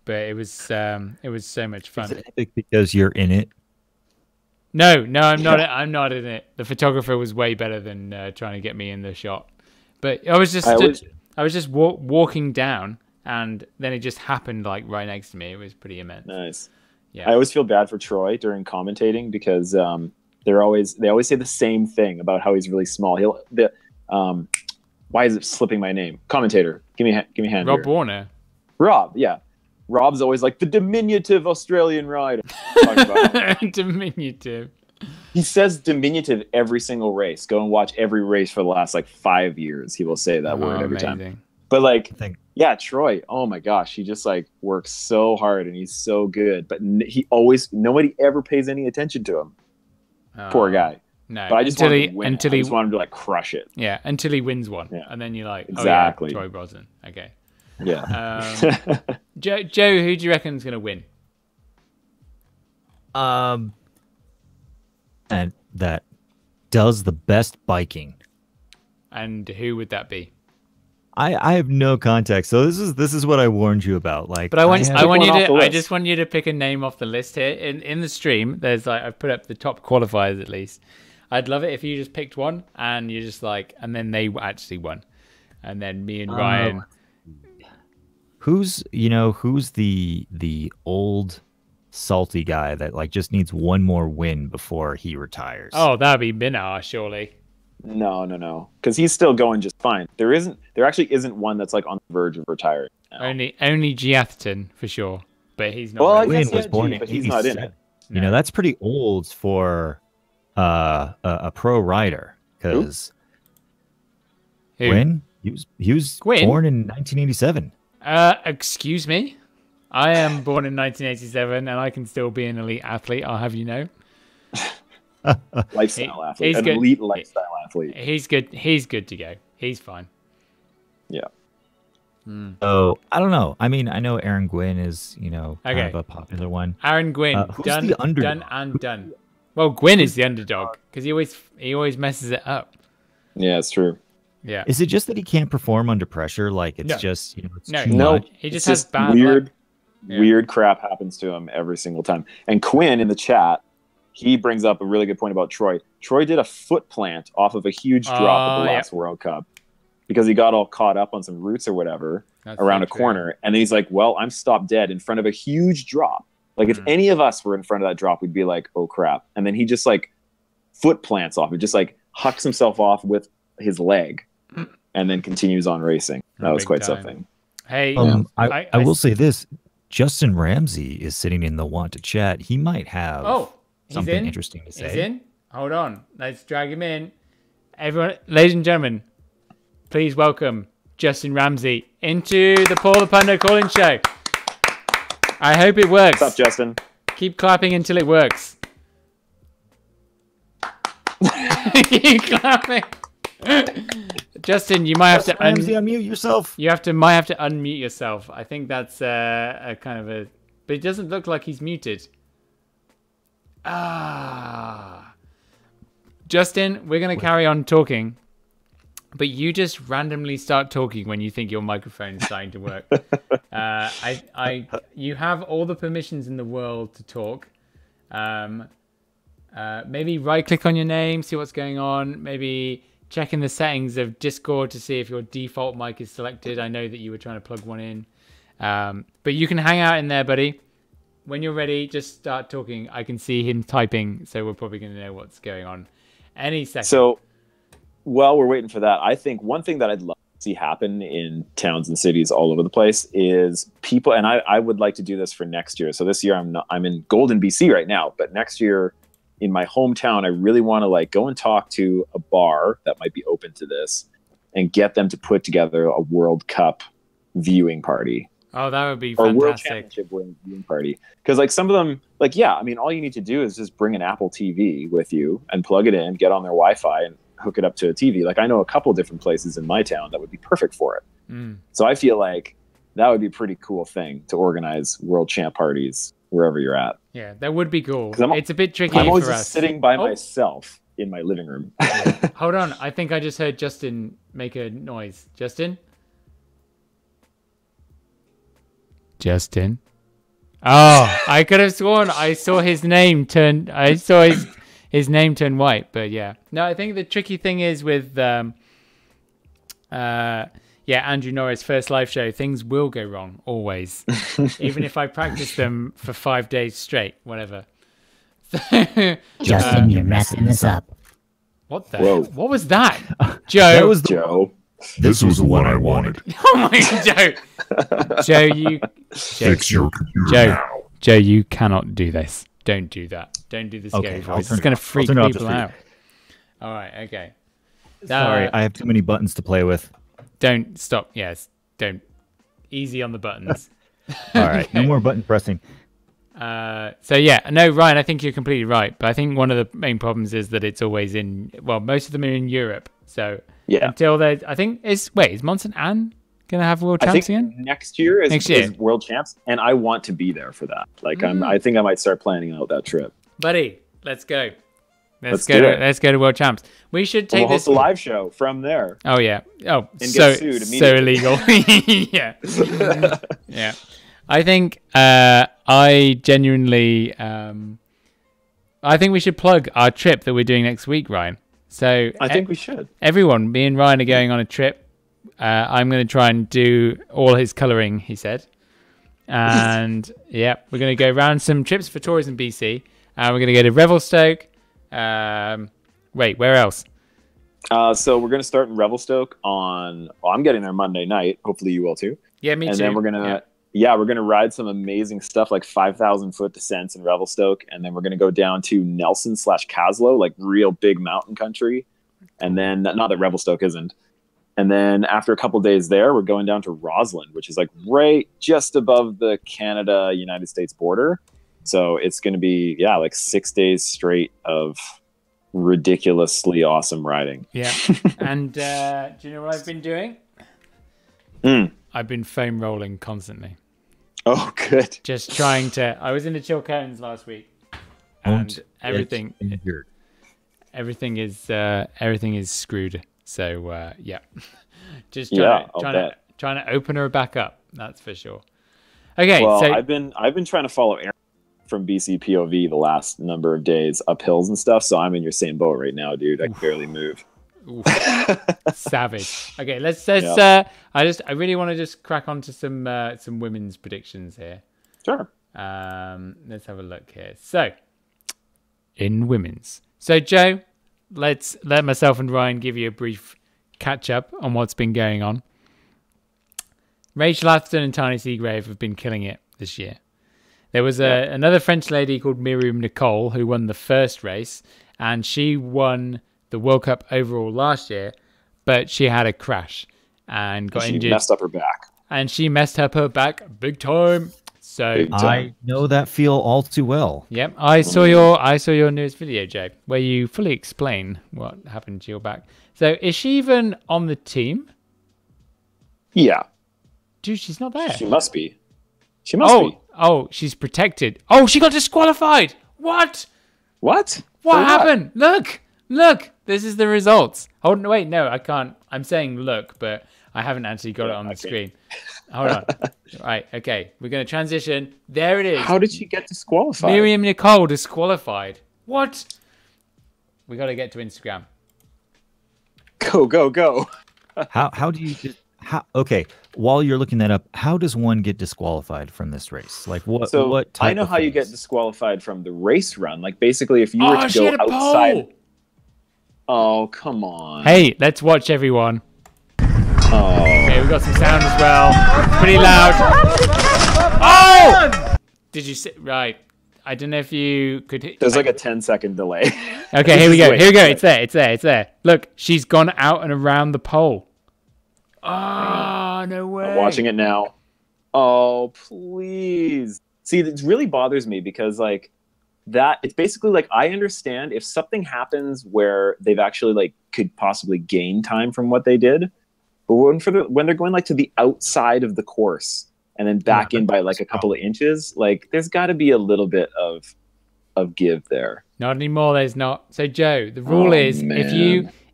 but it was so much fun. Is it epic because you're in it? No, I'm not. I'm not in it. The photographer was way better than trying to get me in the shot. But I was just walking down, and then it just happened like right next to me. It was pretty immense. Nice. Yeah. I always feel bad for Troy during commentating because they always say the same thing about how he's really small. Why is it slipping my name? Commentator, give me a hand. Rob here. Warner. Rob, yeah. Rob's always like the diminutive Australian rider. Diminutive. He says diminutive every single race. Go and watch every race for the last like 5 years. He will say that word every time. But like, yeah, Troy. Oh my gosh, he just like works so hard and he's so good. But nobody ever pays any attention to him. Poor guy. No, but I just want him to win. I just want him to like crush it. Yeah, until he wins one, and then you're like, exactly. Oh yeah, Troy Brosnan. Okay. Yeah. Joe, who do you reckon is going to win? And that does the best biking. And who would that be? I have no context, so this is what I warned you about. Like, but I just want you to pick a name off the list here. In the stream, there's like I've put up the top qualifiers at least. I'd love it if you just picked one and you just like, and then they actually won, and then me and Ryan. Who's the old salty guy that like just needs one more win before he retires? Oh, that'd be Minar, surely. No, because he's still going just fine. There actually isn't one that's like on the verge of retiring now. Only Giatherton for sure, but he's not. Well, I Gwyn guess was born but he's not in it. You know, that's pretty old for a pro rider because Gwyn, he was born in 1987. Excuse me? I am born in 1987 and I can still be an elite athlete, I'll have you know. Lifestyle athlete. An elite lifestyle athlete. He's good. He's good to go. He's fine. Yeah. So, I don't know. I mean, I know Aaron Gwyn is, kind of a popular one. Aaron Gwyn, who's the underdog? done and done. Well, Gwyn is the underdog because he always messes it up. Yeah, it's true. Yeah. Is it just that he can't perform under pressure? Like it's just it's too no. much? He just has bad weird crap happens to him every single time. And Quinn in the chat, he brings up a really good point about Troy. Troy did a foot plant off of a huge drop at the last World Cup because he got all caught up on some roots or whatever around a corner. And then he's like, well, I'm stopped dead in front of a huge drop. Like if any of us were in front of that drop, we'd be like, oh crap. And then he just like foot plants off. It just like hucks himself off with his leg and then continues on racing. That was quite something. Hey, I will say this. Justin Ramsey is sitting in the want to chat. He might have something interesting to say. He's in? Hold on. Let's drag him in. Everyone, ladies and gentlemen, please welcome Justin Ramsey into the Paul the Punter Calling Show. I hope it works. What's up, Justin? Keep clapping until it works. Keep clapping. Justin, you might have to unmute yourself. You might have to unmute yourself. I think that's a kind of a... But it doesn't look like he's muted. Justin, we're going to carry on talking. But you just randomly start talking when you think your microphone's starting to work. You have all the permissions in the world to talk. Maybe right-click on your name, see what's going on. Maybe check in the settings of Discord to see if your default mic is selected. I know that you were trying to plug one in. But you can hang out in there, buddy. When you're ready, just start talking. I can see him typing, so we're probably going to know what's going on any second. So while we're waiting for that, I think one thing that I'd love to see happen in towns and cities all over the place is people, and I would like to do this for next year. So this year I'm in Golden, BC right now, but next year in my hometown, I really want to like go and talk to a bar that might be open to this and get them to put together a World Cup viewing party. Oh, that would be or fantastic. World Championship viewing party. Because like some of them, like, yeah, I mean, all you need to do is just bring an Apple TV with you and plug it in, get on their Wi-Fi and hook it up to a TV. Like I know a couple different places in my town that would be perfect for it. So I feel like that would be a pretty cool thing to organize world champ parties wherever you're at. Yeah, that would be cool. 'Cause It's a bit tricky I'm always for just us. sitting by Oh. myself in my living room. Hold on, I think I just heard Justin make a noise. Justin? Justin? Oh, I could have sworn I saw his name turn. I saw his name turn white, but yeah. No, I think the tricky thing is with Andrew Norris' first live show, things will go wrong always, even if I practice them for 5 days straight, whatever. Justin, you're messing this up. What the? Whoa. What was that, Joe? That was the Joe. This was the one I wanted. Oh my God, Joe, Joe, Fix your computer Joe, now. Joe, you cannot do this. Don't do that. Don't do the scary Okay, I'll voice. turn It's it going to off. I'll freak turn it off people just for you. out. All right, okay. Sorry, I have too many buttons to play with. Don't stop. Yes, don't. Easy on the buttons. All right, no more button pressing. So yeah, no, Ryan, I think you're completely right. But I think one of the main problems is that it's always most of them are in Europe. So Yeah. until I think is Monson Anne gonna have world I champs think again? next year Next year. is world champs, and I want to be there for that. Like I think I might start planning out that trip. Buddy, let's go. Let's do it. Let's go to world champs. We should And take we'll this. host a live show from there. Oh yeah. Oh, And so get sued so illegal. Yeah. Yeah. I think I genuinely I think we should plug our trip that we're doing next week, Ryan. So I think we should. everyone, me and Ryan are going on a trip. I'm going to try and do all his colouring, he said. And yeah, we're going to go around some trips for tourism BC. We're going to go to Revelstoke. Wait, where else? So we're gonna start in Revelstoke on. Well, I'm getting there Monday night. Hopefully you will too. Yeah, me And too. then we're gonna. Yeah, we're gonna ride some amazing stuff like 5,000 foot descents in Revelstoke, and then we're gonna go down to Nelson/Caslow, like real big mountain country. And then not that Revelstoke isn't. And then after a couple days there, we're going down to Roslyn, which is like right just above the Canada-United States border. So it's going to be, like 6 days straight of ridiculously awesome riding. Yeah. And do you know what I've been doing? Mm. I've been foam rolling constantly. Oh, good. Just trying to. I was in the chill cones last week, and everything is screwed. So yeah, just trying to open her back up. That's for sure. Okay, Well, so I've been trying to follow Aaron from BC POV the last number of days up hills and stuff. So I'm in your same boat right now, dude. I can barely move. oof, savage. Okay, let's. Yeah. I really want to just crack on to some women's predictions here. Sure. Let's have a look here. So, in women's. So, Joe, let's let myself and Ryan give you a brief catch up on what's been going on. Rachel Atherton and Tiny Seagrave have been killing it this year. There was another French lady called Miriam Nicole who won the first race, and she won the World Cup overall last year, but she had a crash and got injured. She messed up her back. And she messed up her back big time. So Big time. I know that feel all too well. yep, I saw your newest video, Joe, where you fully explain what happened to your back. So is she even on the team? Yeah. Dude, she's not there. She must be. She must be. Oh, she's protected. Oh, she got disqualified. What? What? What For happened? Look. This is the results. Oh, no, wait, no, I can't. I'm saying look, but I haven't actually got it on the screen. Hold on. Right, okay. We're going to transition. There it is. How did she get disqualified? Miriam Nicole disqualified. What? We got to get to Instagram. Go. How do you just okay, while you're looking that up, how does one get disqualified from this race? Like what type I know of how you get things? disqualified from the race run. Like basically if you were to she go had a outside. pole. Oh, come on. Hey, let's watch everyone. Oh. Okay, we got some sound as well. Pretty loud. Oh! Did you see? Right. I don't know if you could. There's like a 10-second delay. Okay, here we go. It's there. Look, she's gone out and around the pole. Oh, no way. I'm watching it now. Oh, please. See, it really bothers me because like that it's basically like I understand if something happens where they've actually like could possibly gain time from what they did, But when they're going like to the outside of the course and then back in by like a couple of inches, like there's got to be a little bit of give there. Not anymore. There's not. So Joe, the rule is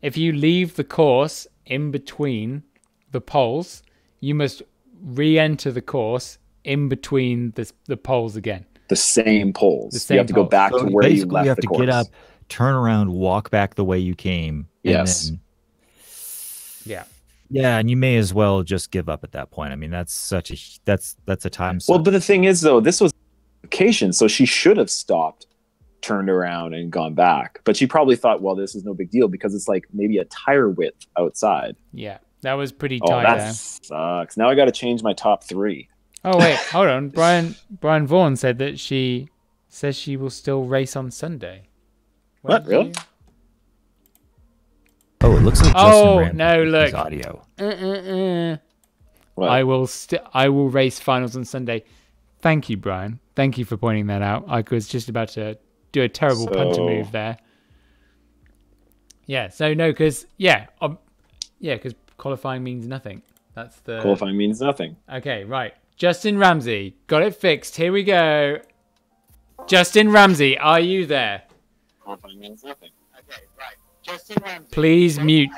if you leave the course in between the poles, you must re-enter the course in between the poles again. The same poles. The same you have to go poles. back So to where you basically, left you have the to course. get up, turn around, walk back the way you came. Yes. And Yeah. yeah, and you may as well just give up at that point. I mean, that's a time. Well, but the thing is, though, this was vacation, so she should have stopped, turned around, and gone back. But she probably thought, well, this is no big deal because it's like maybe a tire width outside. Yeah. That was pretty Oh, tight that there. sucks. Now I got to change my top 3. Oh wait, hold on. Brian Vaughan said that she says she will still race on Sunday. What, did really? you- oh, it looks like Oh, Justin no, Rand look. audio. What? I will race finals on Sunday. Thank you, Brian. Thank you for pointing that out. I was just about to do a terrible punter move there. Yeah. So no, because because qualifying means nothing. That's the Qualifying means nothing. Okay, right. Justin Ramsey, got it fixed. Here we go. Justin Ramsey, are you there? Qualifying means nothing. Okay, right. Justin Ramsey. Please mute.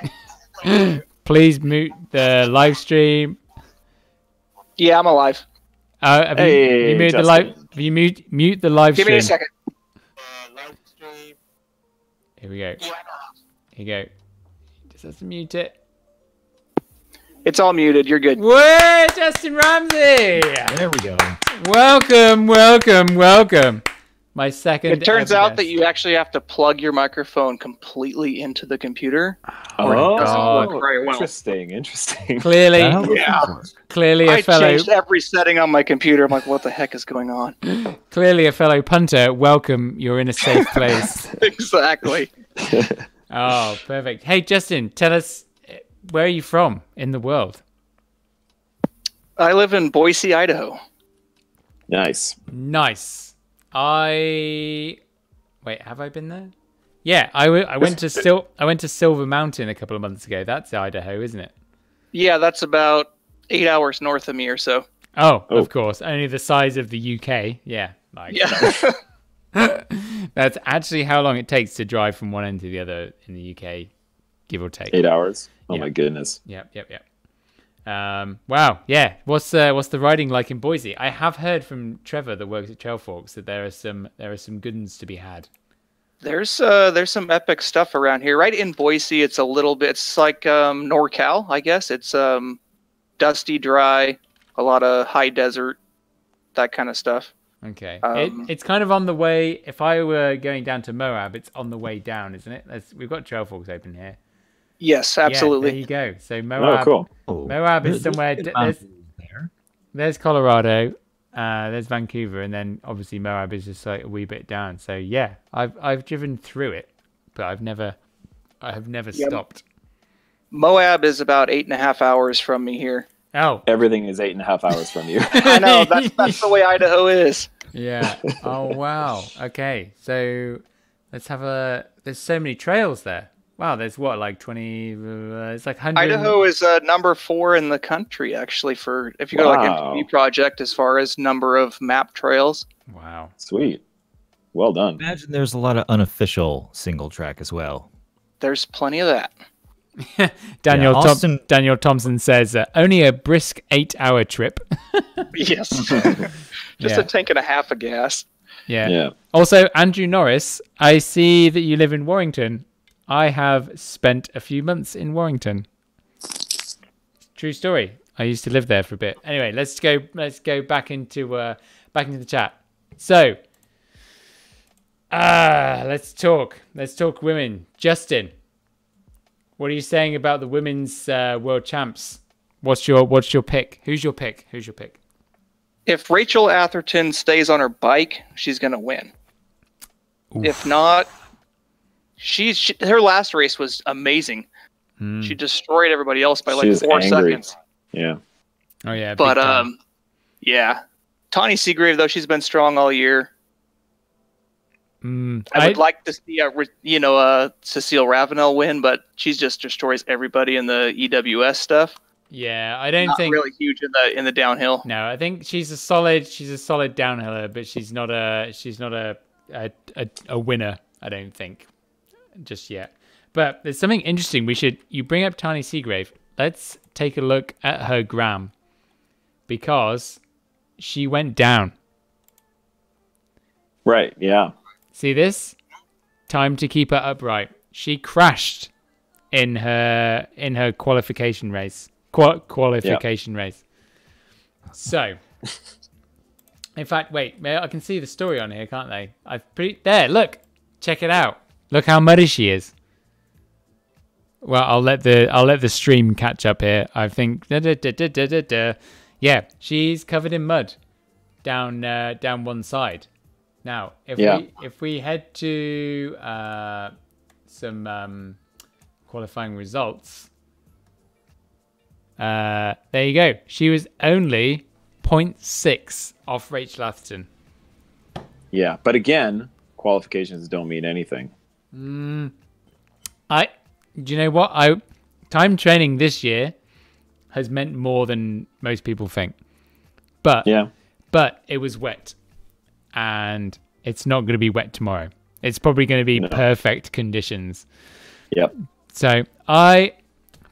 Please mute the live stream. Yeah, I'm alive. Have Hey, you mute the Justin. live? Have you mute the live Give stream? me a second. Live stream. Here we go. Here you go. Just has to mute it. It's all muted. You're good. Whoa, Justin Ramsey! There we go. Welcome. My second. It turns ever out guest. that you actually have to plug your microphone completely into the computer. Oh, God. Very well. Interesting. Clearly, Yeah. clearly a I fellow, changed every setting on my computer. I'm like, what the heck is going on? clearly a fellow punter. Welcome. You're in a safe place. Exactly. Oh, perfect. Hey, Justin, tell us, where are you from in the world? I live in Boise, Idaho. Nice. Nice. Wait, have I been there? Yeah, I went to Silver Mountain a couple of months ago. That's Idaho, isn't it? Yeah, that's about 8 hours north of me or so. Oh, of course. Only the size of the UK. Yeah. Yeah. That's actually how long it takes to drive from one end to the other in the UK, give or take. 8 hours. Oh Yeah. my goodness. Yep. Wow. Yeah. What's the riding like in Boise? I have heard from Trevor that works at Trailforks that there are some good ones to be had. There's some epic stuff around here. Right in Boise, it's a little bit. It's like NorCal, I guess. It's dusty, dry, a lot of high desert, that kind of stuff. Okay. Um, It's kind of on the way. If I were going down to Moab, it's on the way down, isn't it? We've got Trailforks open here. Yes, Yeah, absolutely. there you go. So Moab. Oh, cool. Oh, Moab is there's somewhere. good There's there. There's Colorado, there's Vancouver, and then obviously Moab is just like a wee bit down. So yeah, I've driven through it, but I have never stopped. Moab is about 8.5 hours from me here. Oh, Everything is 8.5 hours from you. I know that's the way Idaho is. yeah. Oh wow. Okay, so let's have there's so many trails there. Wow, there's what, like 20? It's like 100. Idaho is number 4 in the country, actually, for if you go to like Wow. MTV Project as far as number of map trails. Wow. Sweet. Well done. Imagine there's a lot of unofficial single track as well. There's plenty of that. Daniel Yeah, Austin- Daniel Thompson says only a brisk 8-hour trip. Yes. Just Yeah. a tank and a half of gas. Yeah. Also, Andrew Norris, I see that you live in Warrington. I have spent a few months in Warrington. True story. I used to live there for a bit. Anyway, let's go back into the chat. So, let's talk women. Justin, what are you saying about the women's world champs? What's your pick? Who's your pick? If Rachel Atherton stays on her bike, she's going to win. Oof. If not, her last race was amazing. Hmm. She destroyed everybody else by She like was 4 angry. seconds. Yeah. Oh yeah, But big time. yeah, Tawny Seagrave though, she's been strong all year. I would like to see Cecile Ravenel win, but she just destroys everybody in the EWS stuff. Yeah, I don't Not think really huge in the downhill. No, I think she's a solid downhiller, but she's not a winner, I don't think, just yet. But there's something interesting. You bring up Tiny Seagrave. Let's take a look at her gram, because she went down. Right. Yeah. See this? Time to keep her upright. She crashed in her qualification race. Race. So, in fact, wait, I can see the story on here, can't they? There. Look, check it out. Look how muddy she is. Well, I'll let the stream catch up here. I think. Yeah, she's covered in mud down one side. Now, if we head to some qualifying results, there you go. She was only 0.6 off Rachel Atherton. Yeah, but again, qualifications don't mean anything. Do you know what? Time training this year has meant more than most people think. But it was wet, and it's not going to be wet tomorrow. It's probably going to be perfect conditions. Yep. So I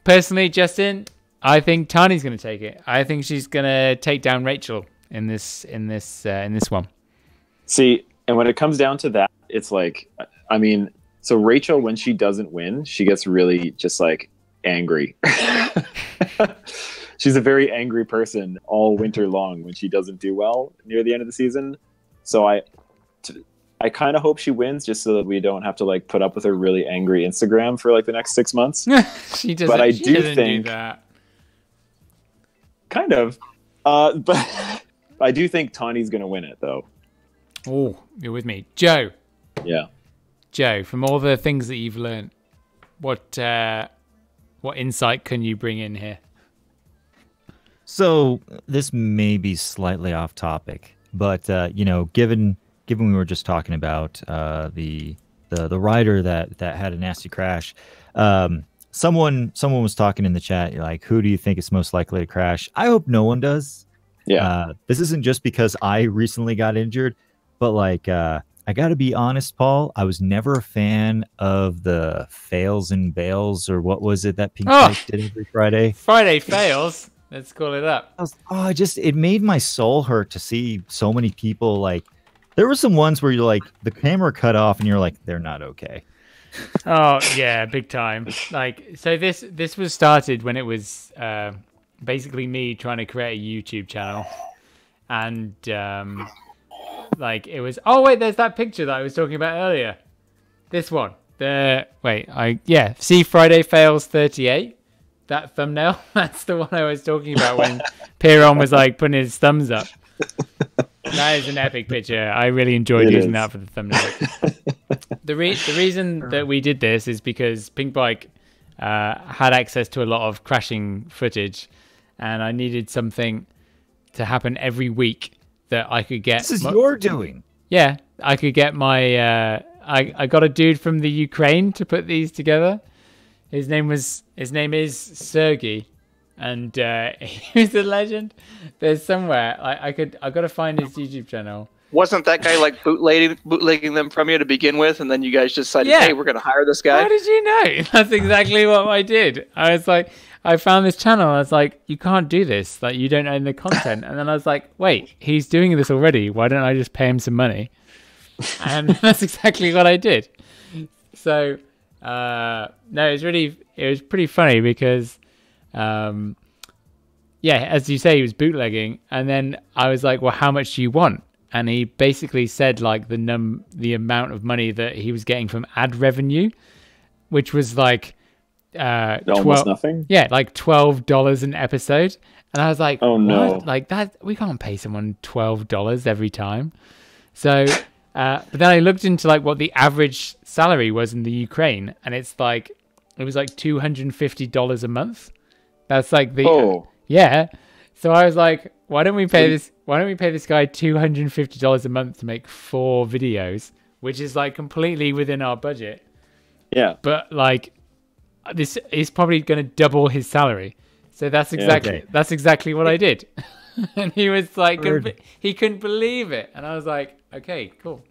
personally, Justin, I think Tani's going to take it. I think she's going to take down Rachel in this one. See, and when it comes down to that, it's like, I mean, so Rachel, when she doesn't win, she gets really just like angry. She's a very angry person all winter long when she doesn't do well near the end of the season. So I kind of hope she wins, just so that we don't have to like put up with her really angry Instagram for like the next 6 months. She doesn't. But I she do doesn't think do that. Kind of. But I do think Tawny's going to win it, though. Oh, you're with me. Joe. Yeah. Joe, from all the things that you've learned, what insight can you bring in here? So this may be slightly off topic, but given we were just talking about the rider that had a nasty crash, someone was talking in the chat, like, who do you think is most likely to crash? I hope no one does. Yeah. This isn't just because I recently got injured, but like I got to be honest, Paul, I was never a fan of the fails and bails, or what was it that Pink Bike did every Friday? Friday fails. Let's call it up. It made my soul hurt to see so many people. Like, there were some ones where you're like, the camera cut off and you're like, they're not okay. Oh yeah, big time. Like, so this was started when it was basically me trying to create a YouTube channel, and like it was. Oh wait, there's that picture that I was talking about earlier. This one. See Friday fails 38. That thumbnail. That's the one I was talking about when Piron was like putting his thumbs up. That is an epic picture. I really enjoyed using that for the thumbnail. The reason that we did this is because Pink Bike had access to a lot of crashing footage, and I needed something to happen every week that I could get. This is your doing. Yeah, I could get my. I got a dude from the Ukraine to put these together. His name is Sergey, and he was a legend. There's somewhere I got to find his YouTube channel. Wasn't that guy like bootlegging them from you to begin with, and then you guys decided, hey, we're gonna hire this guy? How did you know? That's exactly what I did. I was like, I found this channel. I was like, you can't do this. Like, you don't own the content. And then I was like, wait, he's doing this already. Why don't I just pay him some money? And that's exactly what I did. So. No, it was pretty funny because, as you say, he was bootlegging, and then I was like, well, how much do you want? And he basically said like the amount of money that he was getting from ad revenue, which was like, almost nothing. Yeah, like $12 an episode. And I was like, oh no, what? Like that, we can't pay someone $12 every time. So, but then I looked into like what the average salary was in the Ukraine, and it was like $250 a month. That's like yeah. So I was like, why don't we pay this guy $250 a month to make 4 videos, which is like completely within our budget. Yeah. But like, this is probably going to double his salary. So that's exactly what I did. And he was like, he couldn't believe it. And I was like, okay, cool.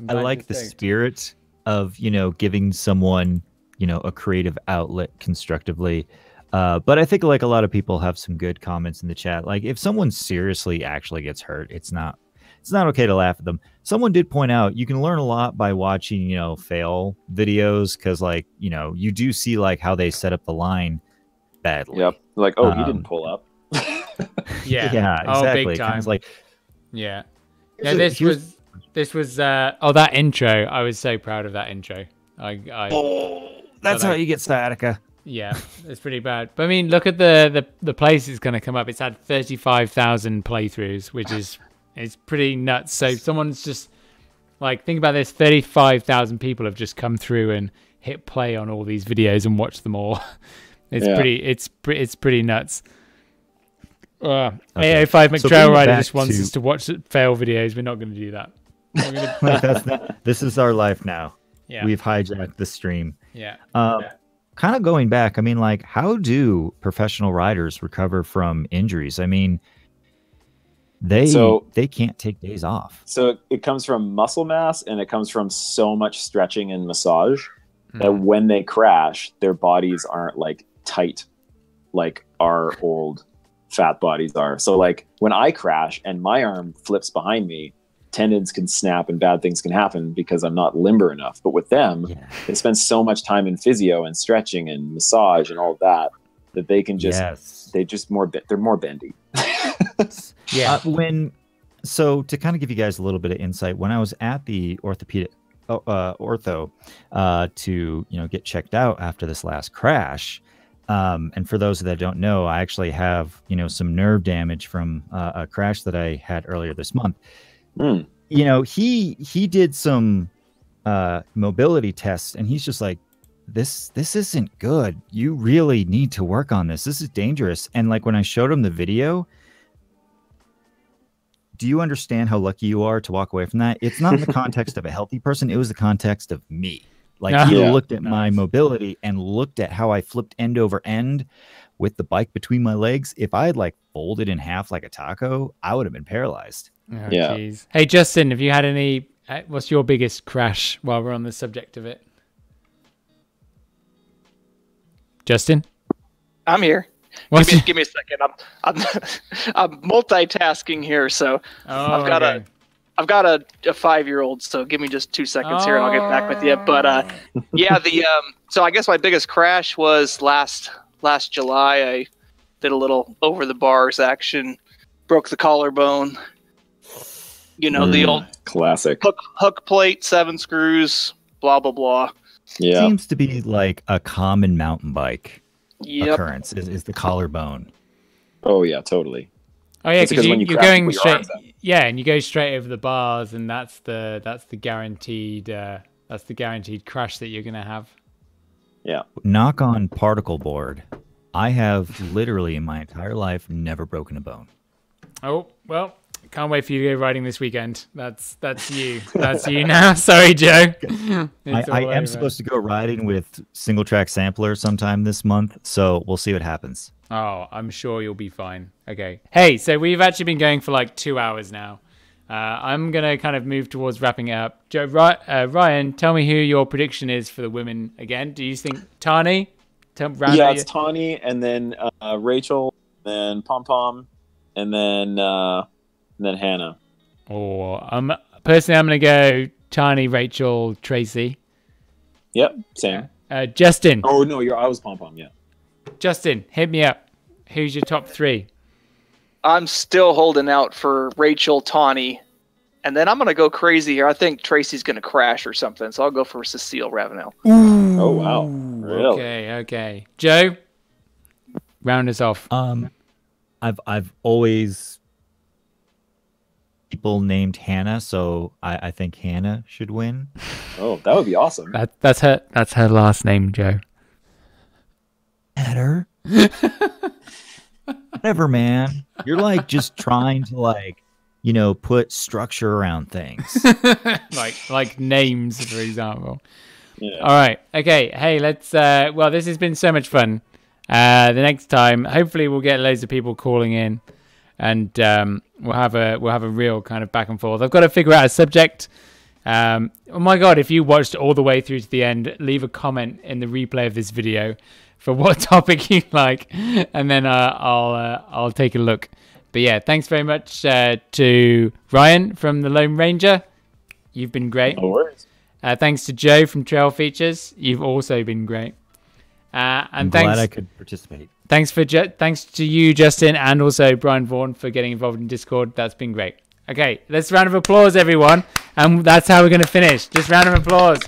I like the spirit of, giving someone, a creative outlet constructively. But I think like a lot of people have some good comments in the chat. Like if someone seriously actually gets hurt, it's not okay to laugh at them. Someone did point out you can learn a lot by watching, fail videos, because like, you do see like how they set up the line badly. Yep. Like, oh, he didn't pull up. Yeah. Exactly. Oh, big time. Kind of like, yeah. This was that intro. I was so proud of that intro. That's how you get sciatica. Yeah, it's pretty bad. But I mean, look at the place it's going to come up. It's had 35,000 playthroughs, which is pretty nuts. So someone's just like, think about this: 35,000 people have just come through and hit play on all these videos and watched them all. It's pretty nuts. Okay. AO5 McTrail Rider just wants us to watch fail videos. We're not going to do that. This is our life now. Yeah, we've hijacked the stream. Yeah. Kind of going back, I mean, like, how do professional riders recover from injuries? I mean, they can't take days off. So it comes from muscle mass, and it comes from so much stretching and massage that when they crash, their bodies aren't like tight like our old fat bodies are. So like when I crash and my arm flips behind me, tendons can snap and bad things can happen because I'm not limber enough. But with them, they spend so much time in physio and stretching and massage and all of that they can just they're more bendy. Yeah. So to kind of give you guys a little bit of insight, when I was at the orthopedic ortho to get checked out after this last crash, and for those that don't know, I actually have some nerve damage from a crash that I had earlier this month. He did some mobility tests, and he's just like, this isn't good. You really need to work on this. This is dangerous. And like when I showed him the video, do you understand how lucky you are to walk away from that? It's not in the context of a healthy person. It was the context of me. Like he looked at my mobility and looked at how I flipped end over end with the bike between my legs. If I had like folded in half like a taco, I would have been paralyzed. Oh, geez. Hey, Justin, have you had any, what's your biggest crash while we're on the subject of it? Justin? I'm here. Give me a second. I'm multitasking here, so I've got a 5-year-old, so give me just 2 seconds here and I'll get back with you. But so I guess my biggest crash was last July. I did a little over the bars action, broke the collarbone. The old classic hook plate, 7 screws, blah blah blah. Yeah, seems to be like a common mountain bike occurrence is the collarbone. Oh yeah, totally. Oh yeah, because you're going straight. Yeah, and you go straight over the bars, and that's the guaranteed crash that you're gonna have. Yeah. Knock on particle board. I have literally in my entire life never broken a bone. Oh well, can't wait for you to go riding this weekend. That's you. That's you now. Sorry, Joe. I am supposed to go riding with single track sampler sometime this month, so we'll see what happens. Oh, I'm sure you'll be fine. Okay. Hey, so we've actually been going for like 2 hours now. I'm going to kind of move towards wrapping it up. Joe, Ryan, tell me who your prediction is for the women again. Do you think Tani? Yeah, it's Tani, and then Rachel, then Pom Pom, and then Hannah. Oh, personally, I'm going to go Tani, Rachel, Tracy. Yep, same. Justin. Oh, no, I was Pom Pom, yeah. Justin, hit me up. Who's your top 3? I'm still holding out for Rachel, Tawny, and then I'm going to go crazy here. I think Tracy's going to crash or something, so I'll go for Cecile Ravenel. Ooh. Oh, wow. Really? Okay. Joe, round us off. I've always people named Hannah, so I think Hannah should win. Oh, that would be awesome. That's her last name, Joe. Matter. Whatever, man. You're like just trying to put structure around things. like names, for example. Yeah. All right. Okay. Hey, let's well, this has been so much fun. The next time, hopefully, we'll get loads of people calling in, and we'll have a real kind of back and forth. I've got to figure out a subject. Oh my god, if you watched all the way through to the end, leave a comment in the replay of this video for what topic you like, and then I'll take a look. But yeah, thanks very much to Ryan from the Lone Ranger. You've been great. No worries. Thanks to Joe from Trail Features. You've also been great. And I'm thanks, glad I could participate. thanks to you, Justin, and also Brian Vaughan for getting involved in Discord. That's been great. Okay, let's round of applause, everyone. And that's how we're going to finish. Just round of applause.